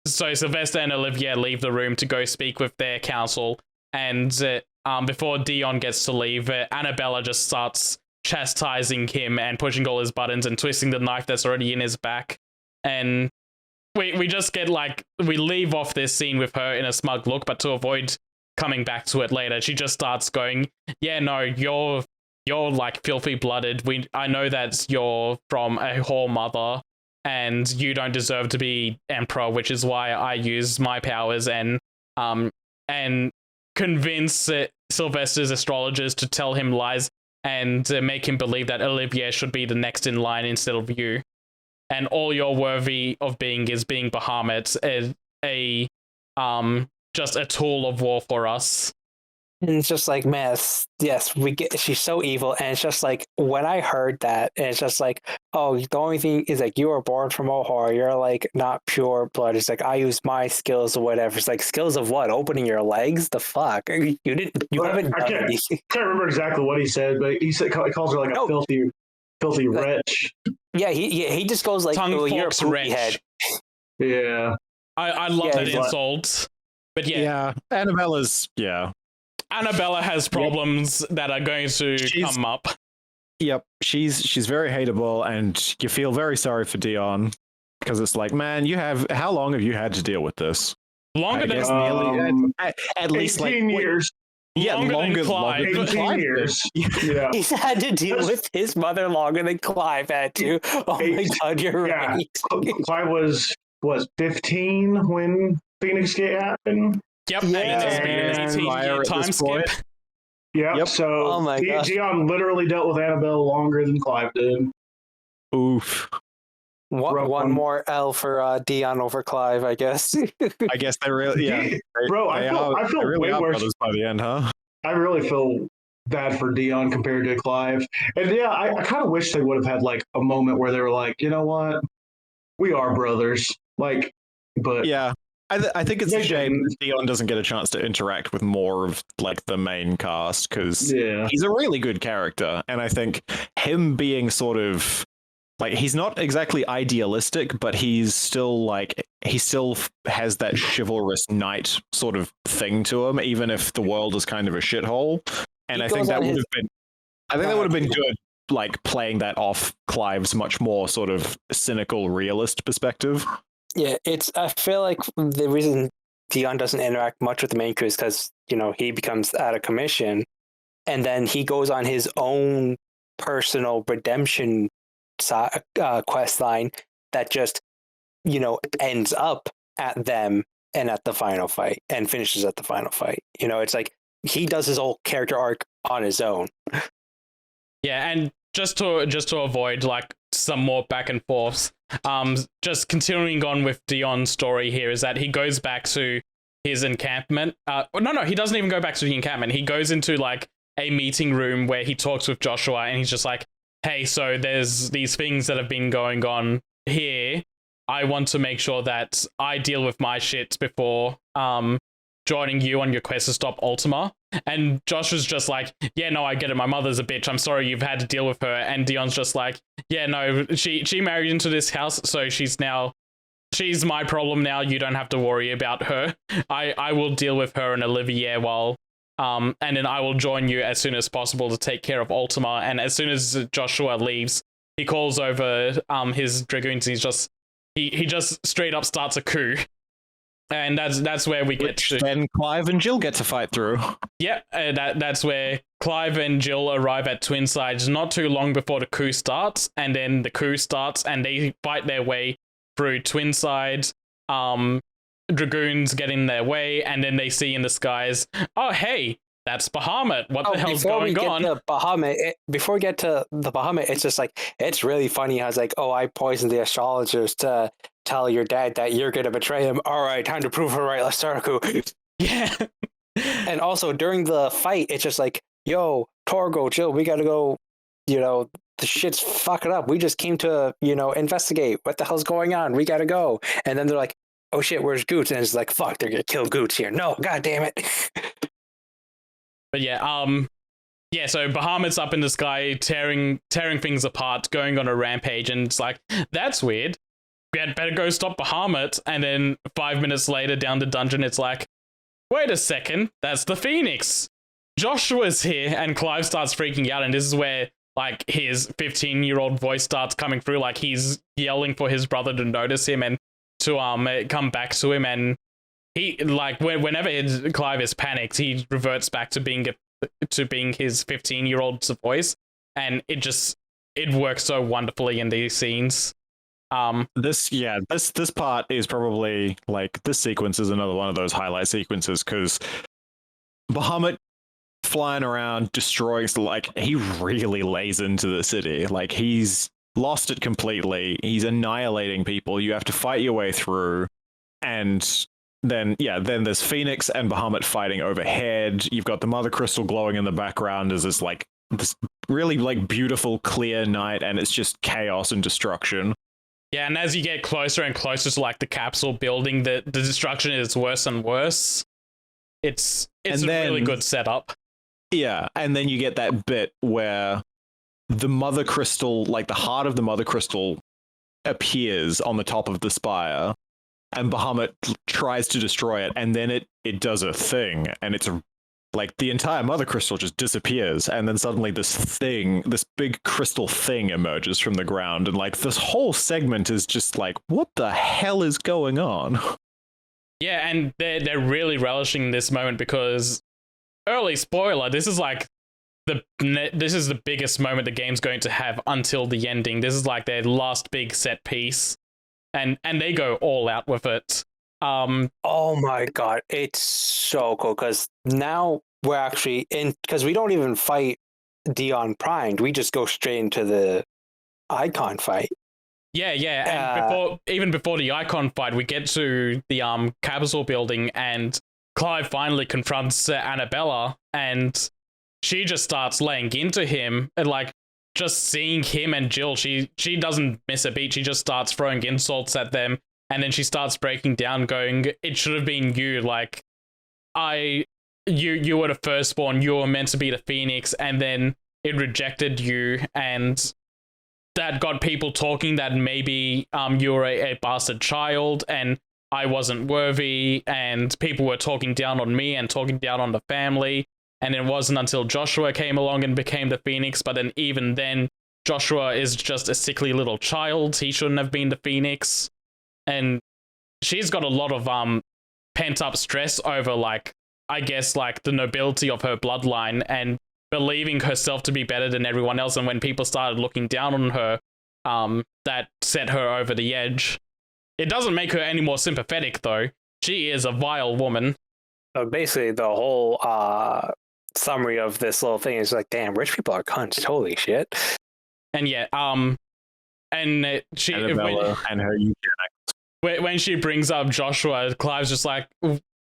S1: so Sylvester and Olivia leave the room to go speak with their council, and before Dion gets to leave, Annabella just starts chastising him and pushing all his buttons and twisting the knife that's already in his back. And we just get like, we leave off this scene with her in a smug look, but to avoid coming back to it later, she just starts going, "Yeah, no, you're like filthy blooded. I know that you're from a whore mother and you don't deserve to be emperor, which is why I use my powers and convince Sylvester's astrologers to tell him lies and make him believe that Olivia should be the next in line instead of you. And all you're worthy of being is being Bahamut, just a tool of war for us."
S2: And it's just like, man, yes, we get. She's so evil, and it's just like when I heard that, and it's just like, oh, the only thing is like you were born from a whore. You're like not pure blood. It's like I use my skills or whatever. It's like skills of what? Opening your legs? The fuck? You didn't. You haven't.
S4: I can't remember exactly what he said, but he calls her like a filthy wretch.
S2: Yeah, he just goes like,
S1: "Tongue forks wretch." Head.
S4: Yeah,
S1: I love that insult. But yeah,
S3: Annabella's
S1: Annabella has problems that are going to come up.
S3: Yep, she's very hateable, and you feel very sorry for Dion because it's like, man, how long have you had to deal with this?
S1: Longer than
S3: nearly at least
S4: 18 years.
S3: Yeah, longer than
S4: 18 years. Yeah,
S2: he's had to deal with his mother longer than Clive had to. Oh my god, you're right.
S4: Clive was 15 when Phoenix Gate happened.
S1: Yep, and it's been an 18-year time skip.
S4: Yep. So Dion literally dealt with Annabelle longer than Clive did.
S3: Oof.
S2: One more L for Dion over Clive, I guess.
S3: I guess they really,
S4: I feel
S3: really
S4: way worse
S3: by the end, huh?
S4: I really feel bad for Dion compared to Clive. And yeah, I kind of wish they would have had like a moment where they were like, you know what? We are brothers. Like, but
S3: yeah. I think it's a shame Dion doesn't get a chance to interact with more of like the main cast because he's a really good character, and I think him being sort of like, he's not exactly idealistic, but he still has that chivalrous knight sort of thing to him, even if the world is kind of a shithole. And I think that would have been good, like playing that off Clive's much more sort of cynical realist perspective.
S2: Yeah, I feel like the reason Dion doesn't interact much with the main crew is because, he becomes out of commission, and then he goes on his own personal redemption quest line that just, ends up at them and at the final fight and finishes at the final fight. It's like he does his whole character arc on his own.
S1: Yeah, and just to avoid like some more back and forths, just continuing on with Dion's story here is that he goes back to his encampment. No, he doesn't even go back to the encampment. He goes into like a meeting room where he talks with Joshua, and he's just like, "Hey, so there's these things that have been going on here. I want to make sure that I deal with my shit before joining you on your quest to stop Ultima." And Josh was just like, "Yeah, no, I get it. My mother's a bitch. I'm sorry you've had to deal with her." And Dion's just like, "Yeah, no, she married into this house, so she's my problem now. You don't have to worry about her. I will deal with her and Olivia while and then I will join you as soon as possible to take care of Ultima." And as soon as Joshua leaves, he calls over his dragoons. He just straight up starts a coup. And that's where we get to...
S3: Then Clive and Jill get to fight through.
S1: Yeah, that's where Clive and Jill arrive at Twinsides not too long before the coup starts, and then the coup starts, and they fight their way through Twinsides. Dragoons get in their way, and then they see in the skies, oh, hey, that's Bahamut. What the hell's going on?
S2: Before we get to the Bahamut, it's just like, it's really funny how it's like, oh, I poisoned the astrologers to tell your dad that you're going to betray him. All right, time to prove her right. Let's start a coup.
S1: Yeah.
S2: And also during the fight, it's just like, yo, Torgo, Jill, we got to go, the shit's fucking up. We just came to, investigate. What the hell's going on? We got to go. And then they're like, oh shit, where's Goots? And it's like, fuck, they're going to kill Goots here. No, god damn it.
S1: But yeah, so Bahamut's up in the sky, tearing things apart, going on a rampage, and it's like, that's weird. We had better go stop Bahamut. And then 5 minutes later, down the dungeon, it's like, wait a second, that's the Phoenix. Joshua's here, and Clive starts freaking out, and this is where, like, his 15-year-old voice starts coming through, like, he's yelling for his brother to notice him and to come back to him, and he, like, whenever Clive is panicked, he reverts back to being his 15-year-old's voice, and it works so wonderfully in these scenes.
S3: This part is probably, like, this sequence is another one of those highlight sequences, because Bahamut flying around, destroying, like, he really lays into the city. Like, he's lost it completely. He's annihilating people. You have to fight your way through, and then there's Phoenix and Bahamut fighting overhead. You've got the Mother Crystal glowing in the background as this really, like, beautiful clear night, and it's just chaos and destruction.
S1: Yeah, and as you get closer and closer to, like, the capsule building, the destruction is worse and worse. It's really good setup.
S3: Yeah, and then you get that bit where the Mother Crystal, like the heart of the Mother Crystal, appears on the top of the spire, and Bahamut tries to destroy it, and then it does a thing, and it's like the entire Mother Crystal just disappears, and then suddenly this big crystal thing emerges from the ground, and, like, this whole segment is just like, what the hell is going on?
S1: Yeah, and they're really relishing this moment because, early spoiler, this is like the biggest moment the game's going to have until the ending. This is like their last big set piece, and they go all out with it.
S2: Oh my god, it's so cool, because now we're actually in, because we don't even fight Dion primed, we just go straight into the icon fight.
S1: Yeah, and even before the icon fight, we get to the capsule building, and Clive finally confronts Annabella, and she just starts laying into him, and, like, just seeing him and Jill, she doesn't miss a beat. She just starts throwing insults at them, and then she starts breaking down, going, "It should have been you. Like, you were the firstborn. You were meant to be the Phoenix, and then it rejected you, and that got people talking that maybe you were a bastard child, and I wasn't worthy, and people were talking down on me and talking down on the family." And it wasn't until Joshua came along and became the Phoenix, but then even then, Joshua is just a sickly little child. He shouldn't have been the Phoenix. And she's got a lot of pent-up stress over, like, I guess, like, the nobility of her bloodline and believing herself to be better than everyone else. And when people started looking down on her, that set her over the edge. It doesn't make her any more sympathetic, though. She is a vile woman.
S2: Basically, the whole summary of this little thing is like, damn, rich people are cunts. Holy shit.
S1: And yeah, she
S3: Annabella and her eugenics.
S1: When she brings up Joshua, Clive's just like,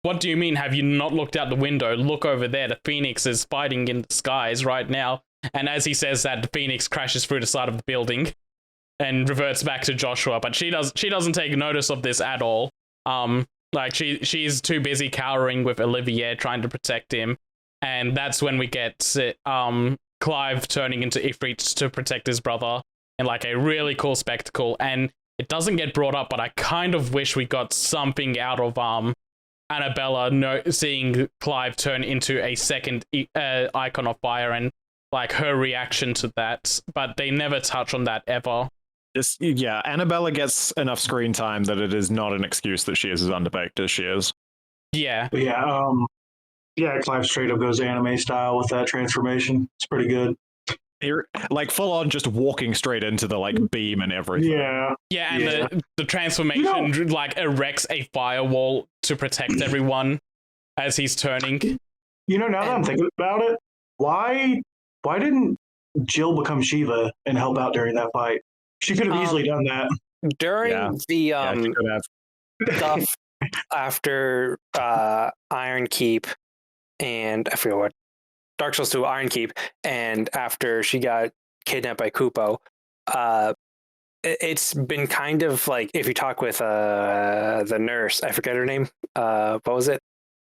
S1: what do you mean? Have you not looked out the window? Look over there. The Phoenix is fighting in the skies right now. And as he says that, the Phoenix crashes through the side of the building and reverts back to Joshua. But she doesn't take notice of this at all. Like, she's too busy cowering with Olivier, trying to protect him. And that's when we get Clive turning into Ifrit to protect his brother in, like, a really cool spectacle. And it doesn't get brought up, but I kind of wish we got something out of Annabella seeing Clive turn into a second icon of fire, and like her reaction to that, but they never touch on that ever.
S3: Annabella gets enough screen time that it is not an excuse that she is as underbaked as she is.
S1: Yeah.
S4: But Clive straight up goes anime style with that transformation. It's pretty good.
S3: You're, like, full on just walking straight into the like beam and everything.
S1: Yeah, and the transformation like erects a firewall to protect everyone as he's turning.
S4: Now that I'm thinking about it, why didn't Jill become Shiva and help out during that fight? She could have easily done that.
S2: During the stuff after Iron Keep and I forget what Dark Souls 2 Iron Keep, and after she got kidnapped by Kupo, it's been kind of like, if you talk with the nurse, I forget her name. What was it?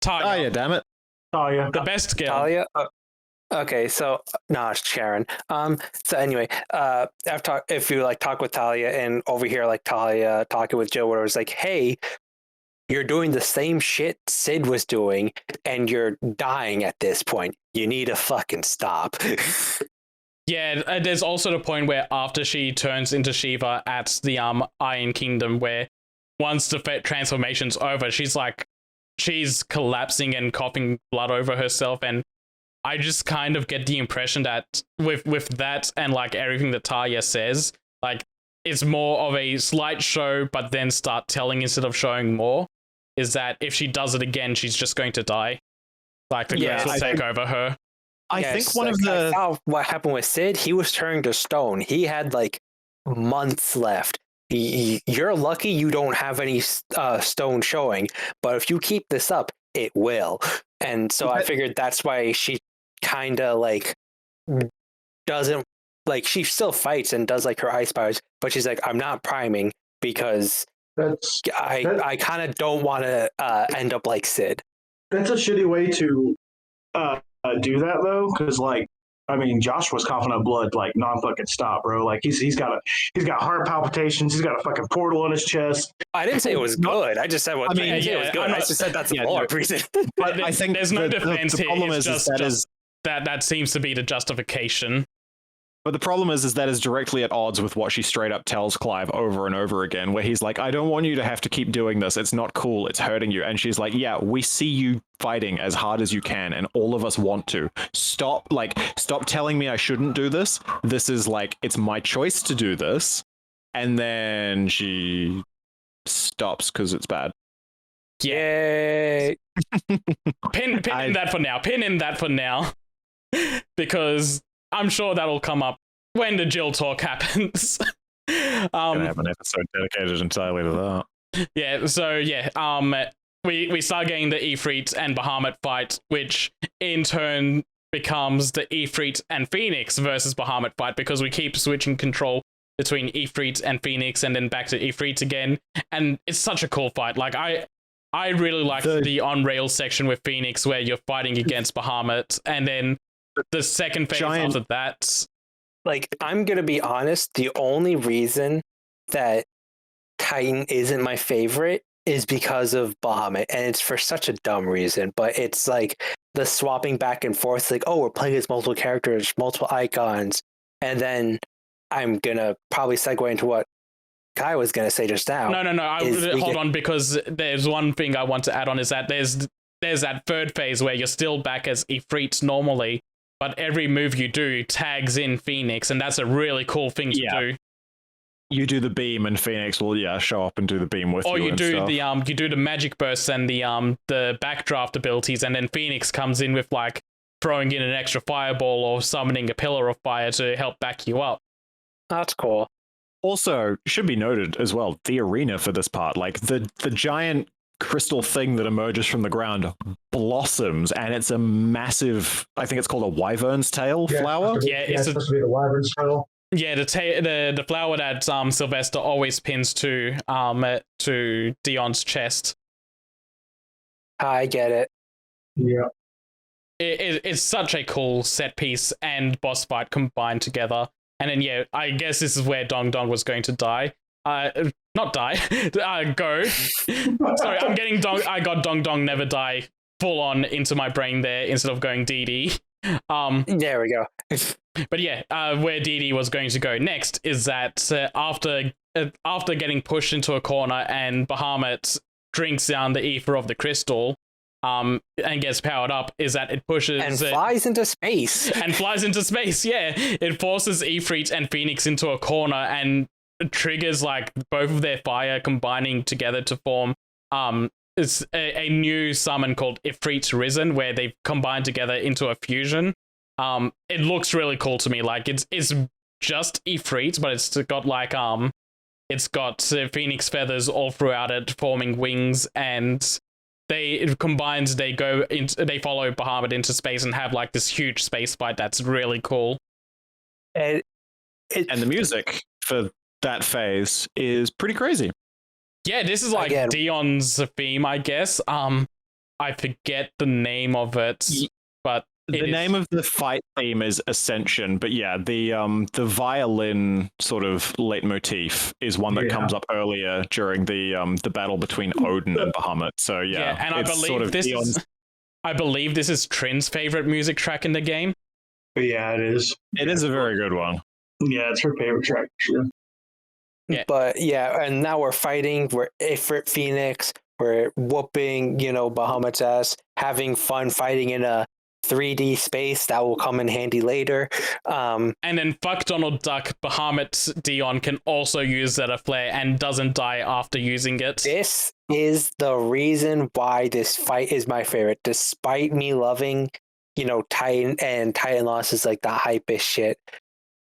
S1: Talia.
S3: Oh yeah, damn it.
S4: Talia.
S1: The best girl.
S2: Talia. Okay, so no, it's Sharon. So anyway, if you like talk with Talia and over here like Talia talking with Jill, where it was like, hey, you're doing the same shit Sid was doing, and you're dying at this point. You need to fucking stop.
S1: Yeah, there's also the point where after she turns into Shiva at the Iron Kingdom, where once the transformation's over, she's collapsing and coughing blood over herself, and I just kind of get the impression that with that and like everything that Talia says, like it's more of a slight show, but then start telling instead of showing more. Is that if she does it again, she's just going to die? Like the grace will take over her.
S3: I think one of the...
S2: I saw what happened with Sid. He was turning to stone. He had like months left. You're lucky you don't have any stone showing, but if you keep this up, it will. And so I figured that's why she kind of like doesn't, like, she still fights and does like her ice powers, but she's like, I'm not priming because I kind of don't want to end up like Sid.
S4: That's a shitty way to do that though, because like, I mean, Joshua's coughing up blood like non-fucking stop, bro. Like he's got heart palpitations. He's got a fucking portal on his chest.
S2: I didn't say it was good. I just said it was good. I just said that's a more reason.
S1: But I think there's no defense here. The problem is that seems to be the justification.
S3: But the problem is that is directly at odds with what she straight up tells Clive over and over again, where he's like, I don't want you to have to keep doing this. It's not cool. It's hurting you. And she's like, yeah, we see you fighting as hard as you can, and all of us want to. Stop telling me I shouldn't do this. This is like, it's my choice to do this. And then she stops because it's bad.
S2: Yay.
S1: Pin in that for now. Pin in that for now. Because I'm sure that'll come up when the Jill talk happens.
S3: Gonna have an episode dedicated entirely to that.
S1: Yeah, so yeah, we start getting the Ifrit and Bahamut fight, which in turn becomes the Ifrit and Phoenix versus Bahamut fight, because we keep switching control between Ifrit and Phoenix and then back to Ifrit again. And it's such a cool fight. Like I really like the on-rail section with Phoenix where you're fighting against Bahamut, and then the second phase after that.
S2: Like, I'm gonna be honest, the only reason that Titan isn't my favorite is because of Bahamut, and it's for such a dumb reason, but it's like the swapping back and forth, like, oh, we're playing as multiple characters, multiple icons, and then I'm gonna probably segue into what Kai was gonna say just now.
S1: No, hold on, because there's one thing I want to add on, is that there's that third phase where you're still back as Ifrit normally, but every move you do tags in Phoenix, and that's a really cool thing to do.
S3: You do the beam, and Phoenix will show up and do the beam with you.
S1: Or you do
S3: stuff.
S1: You do the magic bursts and the backdraft abilities, and then Phoenix comes in with like throwing in an extra fireball or summoning a pillar of fire to help back you up.
S2: That's cool.
S3: Also, should be noted as well, the arena for this part, like the giant crystal thing that emerges from the ground blossoms, and it's a massive, I think it's called a wyvern's tail flower.
S4: It's supposed to be the wyvern's tail.
S1: Yeah, the flower that Sylvester always pins to Dion's chest.
S2: I get it.
S4: Yeah.
S1: It's such a cool set piece and boss fight combined together. And then I guess this is where Dong Dong was going to die. Not die. Go. Sorry, I got Dong Dong Never Die full on into my brain there instead of going DD.
S2: There we go.
S1: But yeah, where DD was going to go next is that after getting pushed into a corner and Bahamut drinks down the ether of the crystal, and gets powered up, is that it pushes
S2: and flies into space.
S1: And flies into space. Yeah, it forces Ifrit and Phoenix into a corner and triggers like both of their fire combining together to form it's a new summon called Ifrit's Risen, where they've combined together into a fusion. It looks really cool to me. Like it's just Ifrit, but it's got like it's got phoenix feathers all throughout it, forming wings, and they follow Bahamut into space and have like this huge space fight that's really cool.
S3: And the music for that phase is pretty crazy.
S1: Yeah, this is like Dion's theme, I guess. I forget the name of it, but
S3: the name of the fight theme is Ascension. But yeah, the violin sort of leitmotif is one that comes up earlier during the battle between Odin and Bahamut. So yeah,
S1: and I believe this is Trin's favorite music track in the game.
S4: Yeah, it is.
S3: It is a very good one.
S4: Yeah, it's her favorite track, sure.
S2: Yeah. But yeah, and now we're fighting. We're Ifrit Phoenix. We're whooping, Bahamut's ass, having fun fighting in a 3D space that will come in handy later.
S1: And then fuck Donald Duck, Bahamut's Dion can also use Zeta Flare and doesn't die after using it.
S2: This is the reason why this fight is my favorite, despite me loving, Titan, and Titan Loss is like the hypest shit.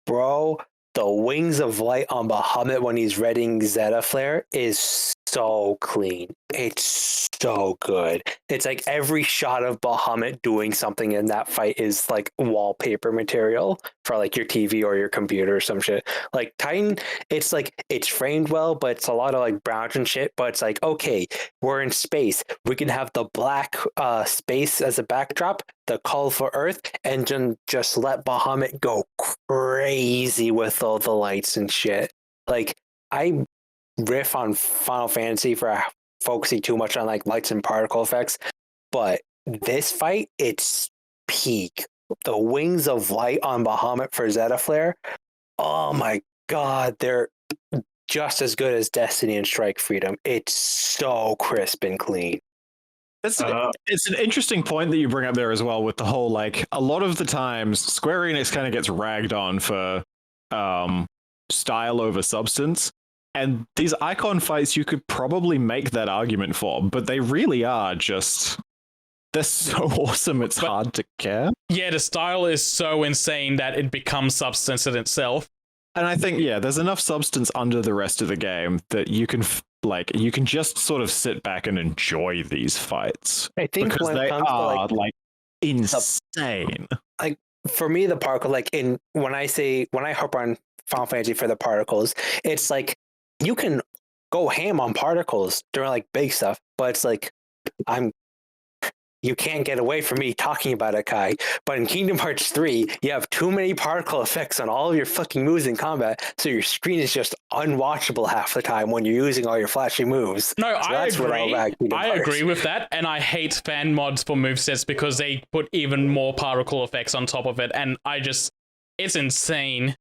S2: Bro, the Wings of Light on Bahamut when he's readying Zeta Flare is so clean. It's so good. It's like every shot of Bahamut doing something in that fight is like wallpaper material for like your TV or your computer or some shit. Like Titan, it's like it's framed well, but it's a lot of like browns and shit. But it's like, okay, we're in space. We can have the black space as a backdrop, the colorful earth, and just let Bahamut go crazy with all the lights and shit. Like I riff on Final Fantasy for focusing too much on like lights and particle effects, but this fight, it's peak. The Wings of Light on Bahamut for Zeta Flare, oh my god, they're just as good as Destiny and Strike Freedom. It's so crisp and clean.
S3: It's an interesting point that you bring up there as well, with the whole, like, a lot of the times Square Enix kind of gets ragged on for style over substance. And these icon fights, you could probably make that argument for, but they really are just... They're so awesome, it's hard to care.
S1: Yeah, the style is so insane that it becomes substance in itself.
S3: And I think, there's enough substance under the rest of the game that you can, you can just sort of sit back and enjoy these fights.
S2: I think
S3: because they are, insane.
S2: Like, for me, the particle, when I harp on Final Fantasy for the particles, it's like, you can go ham on particles during like big stuff, but it's like you can't get away from me talking about it, Kai. But in Kingdom Hearts 3, you have too many particle effects on all of your fucking moves in combat, so your screen is just unwatchable half the time when you're using all your flashy moves.
S1: No,
S2: so
S1: I agree. I agree with that, and I hate fan mods for movesets because they put even more particle effects on top of it, and it's insane.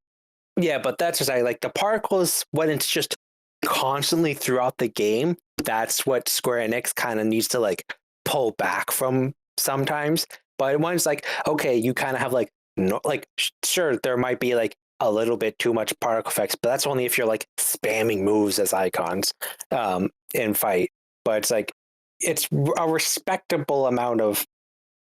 S2: Yeah, but that's just like the particles when it's just constantly throughout the game, that's what Square Enix kind of needs to like pull back from sometimes. But when it's like, okay, you kind of have like sure, there might be like a little bit too much particle effects, but that's only if you're like spamming moves as icons in fight. But it's like it's a respectable amount of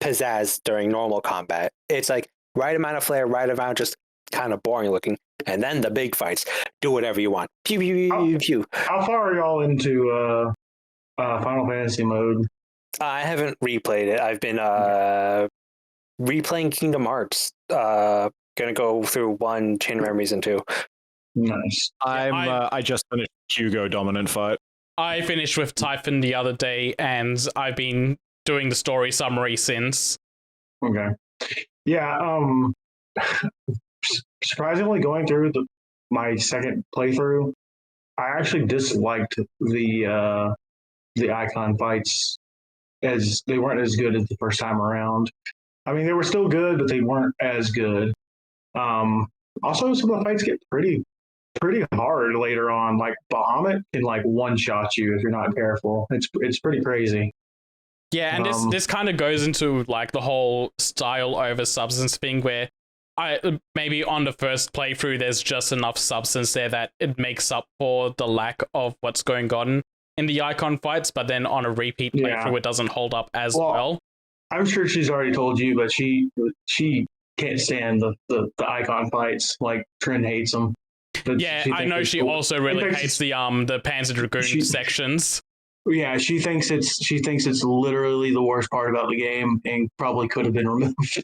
S2: pizzazz during normal combat. It's like right amount of flare, right amount just kind of boring looking, and then the big fights, do whatever you want. Pew, pew, pew, pew.
S4: How far are y'all into Final Fantasy mode?
S2: I haven't replayed it. I've been replaying Kingdom Hearts. Gonna go through 1, Chain of Memories, and 2.
S4: Nice.
S3: I just finished Hugo Dominant fight.
S1: I finished with Typhon the other day, and I've been doing the story summary since.
S4: Okay. Yeah. Surprisingly, going through my second playthrough, I actually disliked the icon fights, as they weren't as good as the first time around. I mean, they were still good, but they weren't as good. Also, some of the fights get pretty hard later on. Like Bahamut can like one shot you if you're not careful. It's pretty crazy.
S1: Yeah, and this kind of goes into like the whole style over substance thing, where maybe on the first playthrough there's just enough substance there that it makes up for the lack of what's going on in the icon fights, but then on a repeat playthrough it doesn't hold up as well.
S4: I'm sure she's already told you, but she can't stand the icon fights. Like Trin hates them.
S1: Yeah, I know she also really hates the Panzer Dragoon sections.
S4: Yeah, she thinks it's literally the worst part about the game and probably could have been removed.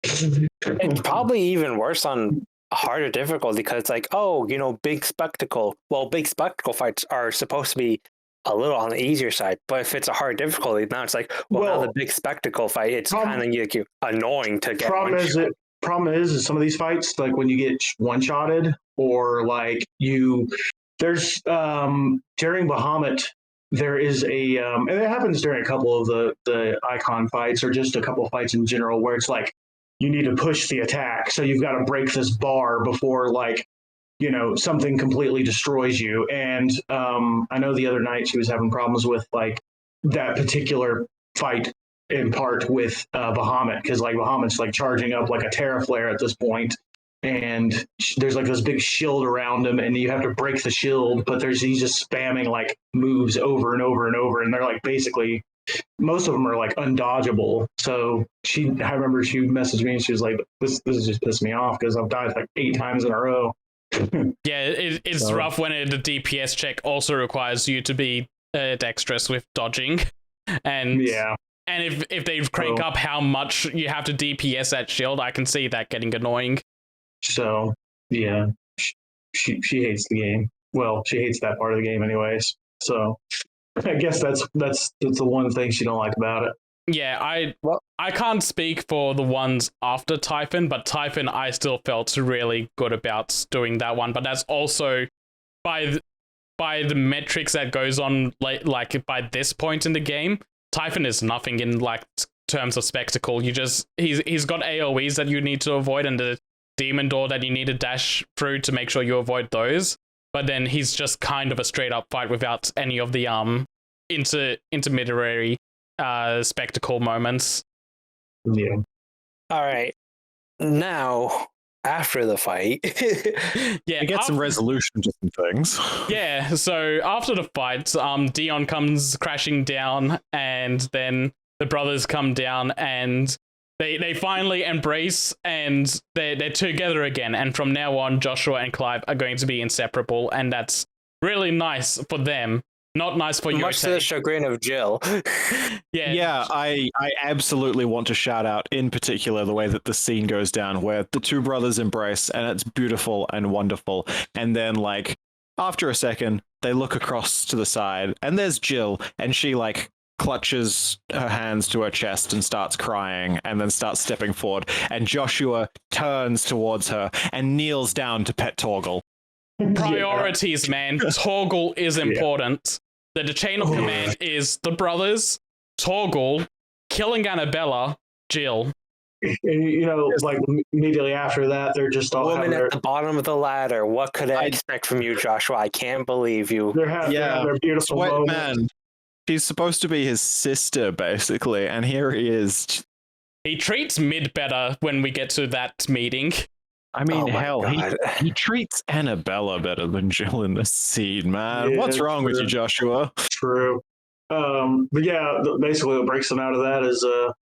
S2: It's probably even worse on harder difficulty because it's like, oh, big spectacle. Well, big spectacle fights are supposed to be a little on the easier side, but if it's a hard difficulty, now it's like, now the big spectacle fight, it's kind of like annoying to get.
S4: Problem is some of these fights, like when you get one-shotted or like there's during Bahamut, there is a and it happens during a couple of the icon fights or just a couple of fights in general where it's like you need to push the attack, so you've got to break this bar before like something completely destroys you. And I know the other night she was having problems with like that particular fight in part with Bahamut, because like Bahamut's like charging up like a Terra Flare at this point, and there's like this big shield around him, and you have to break the shield, but he's just spamming like moves over and over and over, and they're like basically most of them are like undodgeable. So I remember she messaged me and she was like, this is just pissed me off because I've died like 8 times in a row.
S1: Yeah, it's rough when the DPS check also requires you to be dexterous with dodging, and if they crank up how much you have to DPS that shield, I can see that getting annoying.
S4: So yeah, she hates the game. Well, she hates that part of the game anyways. So I guess that's the one thing she don't like about it.
S1: Yeah, I can't speak for the ones after Typhon, but Typhon I still felt really good about doing that one. But that's also by the metrics that goes on like by this point in the game, Typhon is nothing in like terms of spectacle. He's got AoEs that you need to avoid and the demon door that you need to dash through to make sure you avoid those. But then he's just kind of a straight up fight without any of the intermediary spectacle moments.
S4: Yeah.
S2: All right. Now, after the fight,
S3: you get some resolution to some things.
S1: Yeah. So after the fight, Dion comes crashing down, and then the brothers come down, and they finally embrace, and they're together again. And from now on, Joshua and Clive are going to be inseparable, and that's really nice for them. Not nice for you.
S2: Much to the chagrin of Jill.
S3: Yeah, I absolutely want to shout out in particular the way that the scene goes down where the two brothers embrace and it's beautiful and wonderful. And then like after a second, they look across to the side and there's Jill, and she like clutches her hands to her chest and starts crying and then starts stepping forward. And Joshua turns towards her and kneels down to pet Torgal.
S1: Priorities, man. Torgal is important. The chain of command is the brothers, Torgal, killing Annabella, Jill.
S4: And, like immediately after that, they're just all
S2: woman at the bottom of the ladder. What could I expect from you, Joshua? I can't believe you.
S4: They're their beautiful moments.
S3: Man. She's supposed to be his sister, basically, and here he is.
S1: He treats Mid better when we get to that meeting.
S3: I mean, he treats Annabella better than Jill in this scene, man.
S4: Yeah,
S3: what's wrong with you, Joshua?
S4: True. But yeah, basically what breaks him out of that is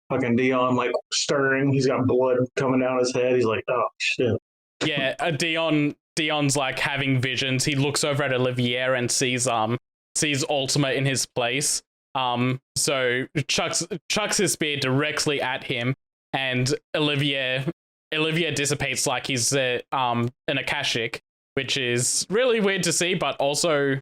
S4: fucking Dion like stirring. He's got blood coming down his head. He's like, oh shit.
S1: Yeah, Dion's like having visions. He looks over at Olivier and sees Ultima in his place. So chucks his spear directly at him, and Olivier dissipates like he's an Akashic, which is really weird to see, but also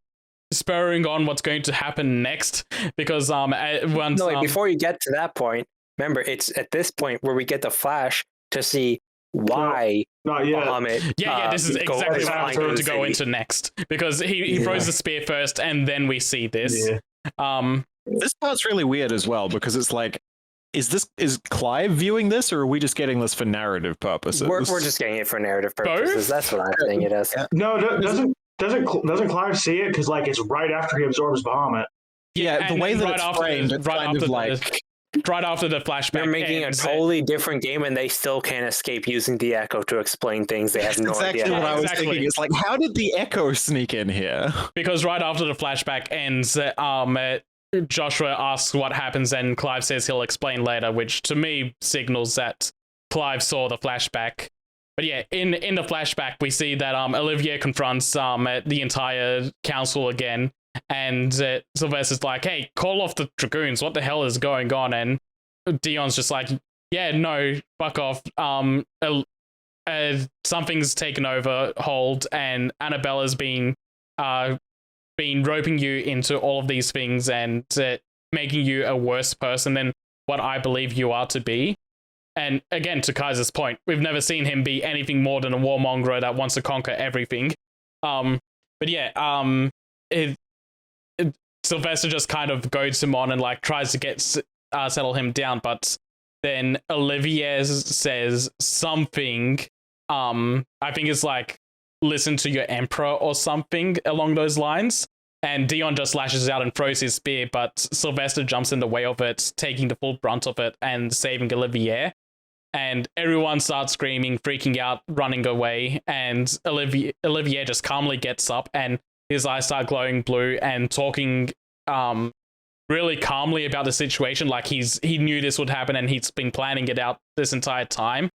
S1: spurring on what's going to happen next. Because
S2: before you get to that point, remember it's at this point where we get the flash to see why.
S4: Not yet.
S1: Yeah, this is exactly what I'm going to go into next, because he throws the spear first, and then we see this.
S3: Yeah. This part's really weird as well, because it's like is Clive viewing this, or are we just getting this for narrative purposes?
S2: We're just getting it for narrative purposes.
S1: Both?
S2: That's what I'm saying it is.
S4: No, doesn't Clive see it? Because like it's right after he absorbs Bahamut.
S3: Yeah, the way that it's framed, it's kind of like
S1: right after the flashback.
S2: They're making a totally different game, and they still can't escape using the Echo to explain things they have no
S3: exactly
S2: idea.
S3: What I was thinking. It's like, how did the Echo sneak in here?
S1: Because right after the flashback ends, Joshua asks what happens, and Clive says he'll explain later, which to me signals that Clive saw the flashback. But yeah, in the flashback, we see that Olivier confronts the entire council again, and Sylvester's like, hey, call off the Dragoons, what the hell is going on? And Dion's just like, yeah, no, fuck off. Something's taken over hold, and Annabella's been roping you into all of these things and making you a worse person than what I believe you are to be. And again, to Kaizer's point, we've never seen him be anything more than a warmonger that wants to conquer everything. But yeah, Sylvester just kind of goads him on and like tries to settle him down, but then Olivier says something. I think it's like, listen to your emperor or something along those lines. And Dion just lashes out and throws his spear, but Sylvester jumps in the way of it, taking the full brunt of it and saving Olivier. And everyone starts screaming, freaking out, running away. And Olivier just calmly gets up, and his eyes start glowing blue and talking really calmly about the situation, like he knew this would happen and he's been planning it out this entire time.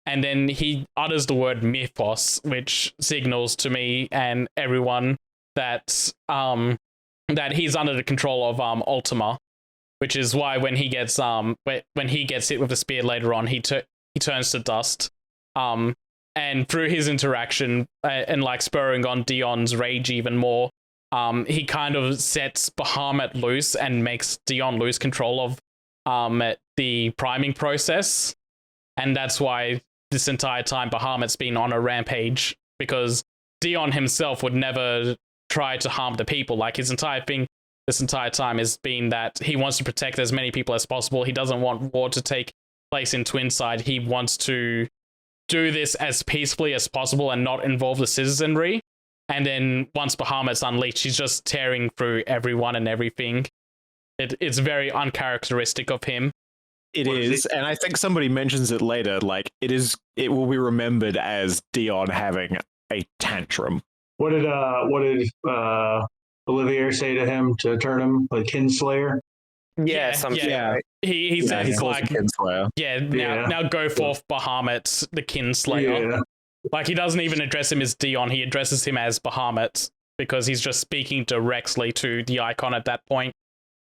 S1: And then he utters the word mythos, which signals to me and everyone that he's under the control of Ultima, which is why when he gets hit with the spear later on, he turns to dust. And through his interaction and like spurring on Dion's rage even more, he kind of sets Bahamut loose and makes Dion lose control of the priming process. And that's why this entire time Bahamut's been on a rampage, because Dion himself would never try to harm the people. Like his entire thing this entire time has been that he wants to protect as many people as possible. He doesn't want war to take place in Twinside. He wants to do this as peacefully as possible and not involve the citizenry. And then once Bahamut's unleashed, he's just tearing through everyone and everything. It's very uncharacteristic of him.
S3: It is, and I think somebody mentions it later, like it will be remembered as Dion having a tantrum.
S4: What did Olivier say to him to turn him a kinslayer?
S2: Yeah, something.
S1: Yeah. He says
S3: he
S1: like, now go forth, Bahamut, the kinslayer. Yeah. Like he doesn't even address him as Dion, he addresses him as Bahamut because he's just speaking directly to the icon at that point.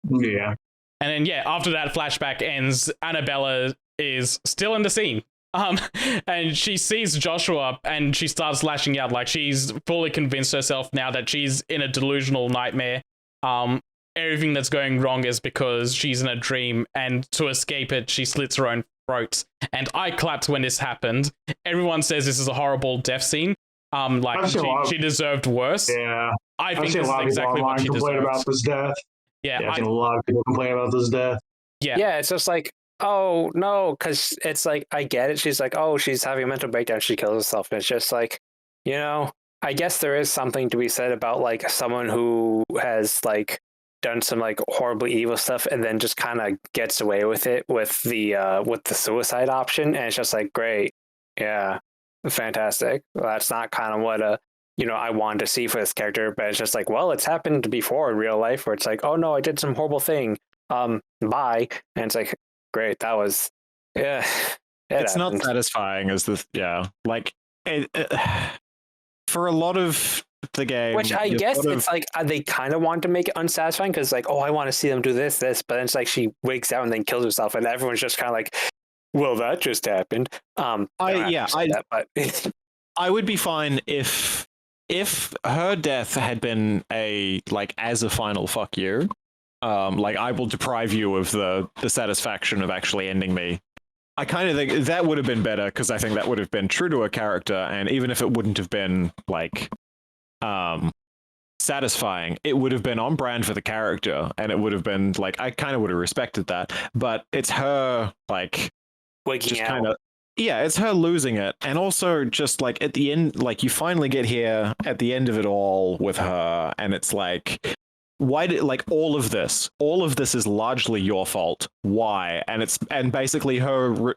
S4: Yeah.
S1: And then, yeah, after that flashback ends, Annabella is still in the scene. And she sees Joshua and she starts lashing out. Like she's fully convinced herself now that she's in a delusional nightmare. Everything that's going wrong is because she's in a dream, and to escape it, she slits her own throat. And I clapped when this happened. Everyone says this is a horrible death scene. Like she deserved worse.
S4: Yeah.
S1: I think this is exactly what she deserved.
S4: About this death.
S1: Yeah,
S4: I've seen a lot of people complain about this death.
S2: Yeah, it's just like, oh no, because it's like, I get it. She's like, oh, she's having a mental breakdown. She kills herself. And it's just like, I guess there is something to be said about like someone who has like done some like horribly evil stuff and then just kind of gets away with it with the suicide option. And it's just like, great. Yeah, fantastic. Well, that's not kind of what I wanted to see for this character, but it's just like, well, it's happened before in real life where it's like, oh no, I did some horrible thing. Bye. And it's like, great. That was, yeah.
S3: It's not satisfying as like for a lot of the game.
S2: Which I guess it's like, they kind of want to make it unsatisfying because like, oh, I want to see them do this, but then it's like she wakes out and then kills herself and everyone's just kind of like, well, that just happened.
S3: I would be fine if her death had been as a final fuck you, like I will deprive you of the satisfaction of actually ending me. I kind of think that would have been better because I think that would have been true to her character, and even if it wouldn't have been like, satisfying. It would have been on brand for the character, and it would have been like, I kind of would have respected that. But it's her like
S2: waking out.
S3: It's her losing it. And also just like at the end, like you finally get here at the end of it all with her, and it's like, why did like all of this is largely your fault. Why? And basically her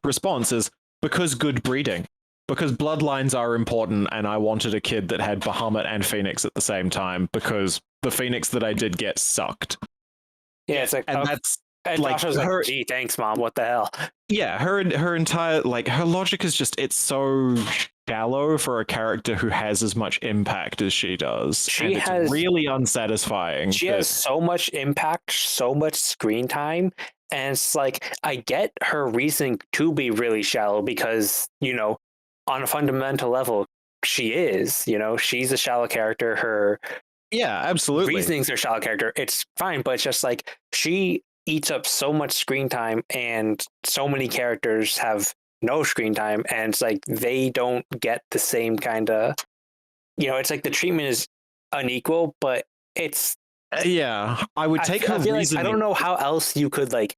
S3: response is because good breeding. Because bloodlines are important, and I wanted a kid that had Bahamut and Phoenix at the same time, because the Phoenix that I did get sucked.
S2: Yeah, it's like,
S3: and that's
S2: and
S3: like
S2: Tasha's
S3: her.
S2: Like, gee, thanks, Mom. What the hell?
S3: Yeah, her entire like her logic is just, it's so shallow for a character who has as much impact as she does. It's really unsatisfying.
S2: She has so much impact, so much screen time. And it's like, I get her reasoning to be really shallow because, on a fundamental level, she is, she's a shallow character. Her
S3: absolutely
S2: reasonings are shallow character. It's fine, but it's just like she eats up so much screen time, and so many characters have no screen time, and it's like they don't get the same kind of, it's like the treatment is unequal, but it's
S3: I would take her reasoning.
S2: Like, I don't know how else you could like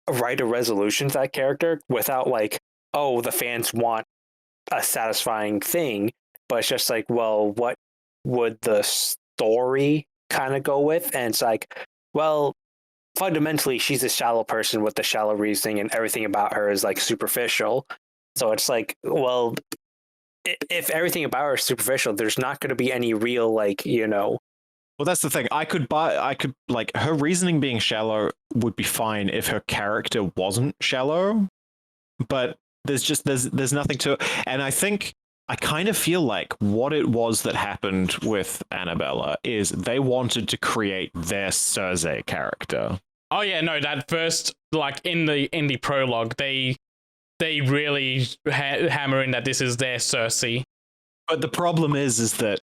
S2: write a resolution to that character without like, oh, the fans want a satisfying thing, but it's just like, well, what would the story kind of go with? And it's like, well, fundamentally she's a shallow person with the shallow reasoning, and everything about her is like superficial. So it's like, well, if everything about her is superficial, there's not going to be any real like,
S3: Well, that's the thing. I could like, her reasoning being shallow would be fine if her character wasn't shallow, but there's nothing to it. And I kind of feel like what it was that happened with Annabella is they wanted to create their Cersei character.
S1: Oh yeah, no, that first, like in the prologue, they really hammer in that this is their Cersei.
S3: But the problem is that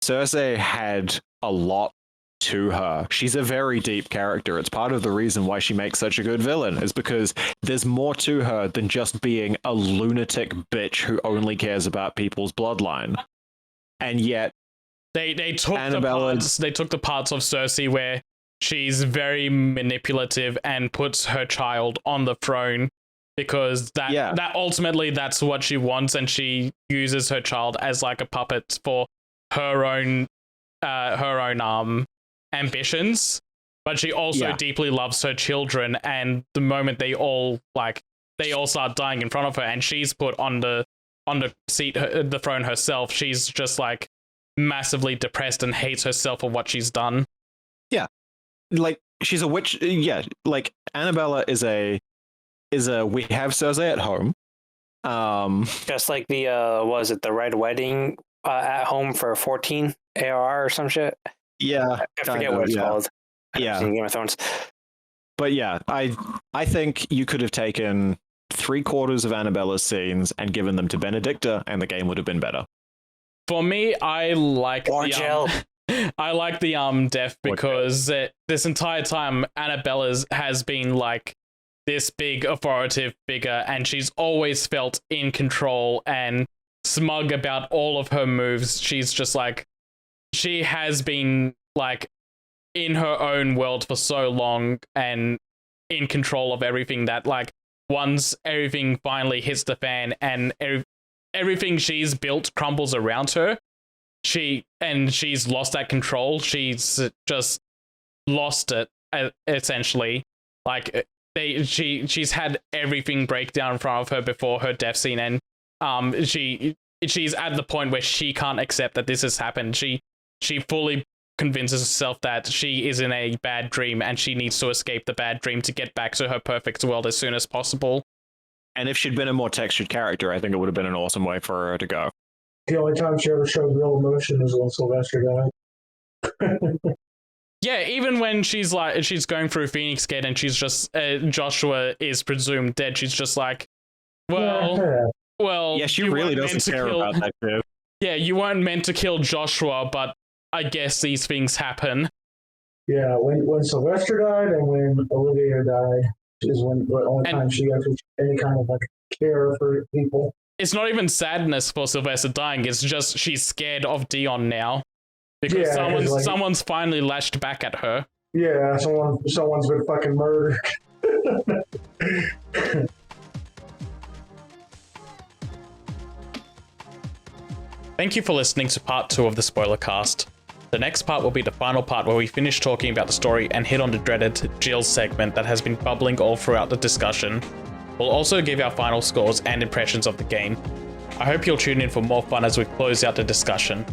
S3: Cersei had a lot to her. She's a very deep character. It's part of the reason why she makes such a good villain, is because there's more to her than just being a lunatic bitch who only cares about people's bloodline. And yet
S1: they took the parts of Cersei where she's very manipulative and puts her child on the throne because that ultimately that's what she wants, and she uses her child as like a puppet for her own ambitions. But she also deeply loves her children, and the moment they all start dying in front of her, and she's put on the the throne herself, she's just like massively depressed and hates herself for what she's done.
S3: Yeah. Like, she's a witch. Yeah, like Annabella is a we have Cersei at home.
S2: Just like the the Red Wedding at home for 14 ARR or some shit.
S3: Yeah,
S2: I forget what it's called.
S3: Yeah,
S2: Game of Thrones.
S3: But yeah, I think you could have taken 3/4 of Annabella's scenes and given them to Benedicta, and the game would have been better.
S1: For me, I like the death because this entire time Annabella's has been like this big authoritative figure, and she's always felt in control and smug about all of her moves. She's just like, she has been like in her own world for so long and in control of everything that like once everything finally hits the fan and everything she's built crumbles around her, she's lost that control. She's just lost it essentially. Like she's had everything break down in front of her before her death scene, and she's at the point where she can't accept that this has happened. She fully convinces herself that she is in a bad dream and she needs to escape the bad dream to get back to her perfect world as soon as possible.
S3: And if she'd been a more textured character, I think it would have been an awesome way for her to go.
S4: The only time she ever showed real emotion was when Sylvester died.
S1: Yeah, even when she's going through Phoenix Gate and she's just Joshua is presumed dead, she's just like, well,
S3: yeah, she really doesn't care about that too.
S1: Yeah, you weren't meant to kill Joshua, but I guess these things happen.
S4: Yeah, when Sylvester died and when Olivia died is when the only time she actually any kind of like care for people.
S1: It's not even sadness for Sylvester dying, it's just she's scared of Dion now. Because someone's finally lashed back at her.
S6: Yeah, someone's been fucking murdered.
S1: Thank you for listening to part 2 of the Spoilercast. The next part will be the final part where we finish talking about the story and hit on the dreaded Jill segment that has been bubbling all throughout the discussion. We'll also give our final scores and impressions of the game. I hope you'll tune in for more fun as we close out the discussion.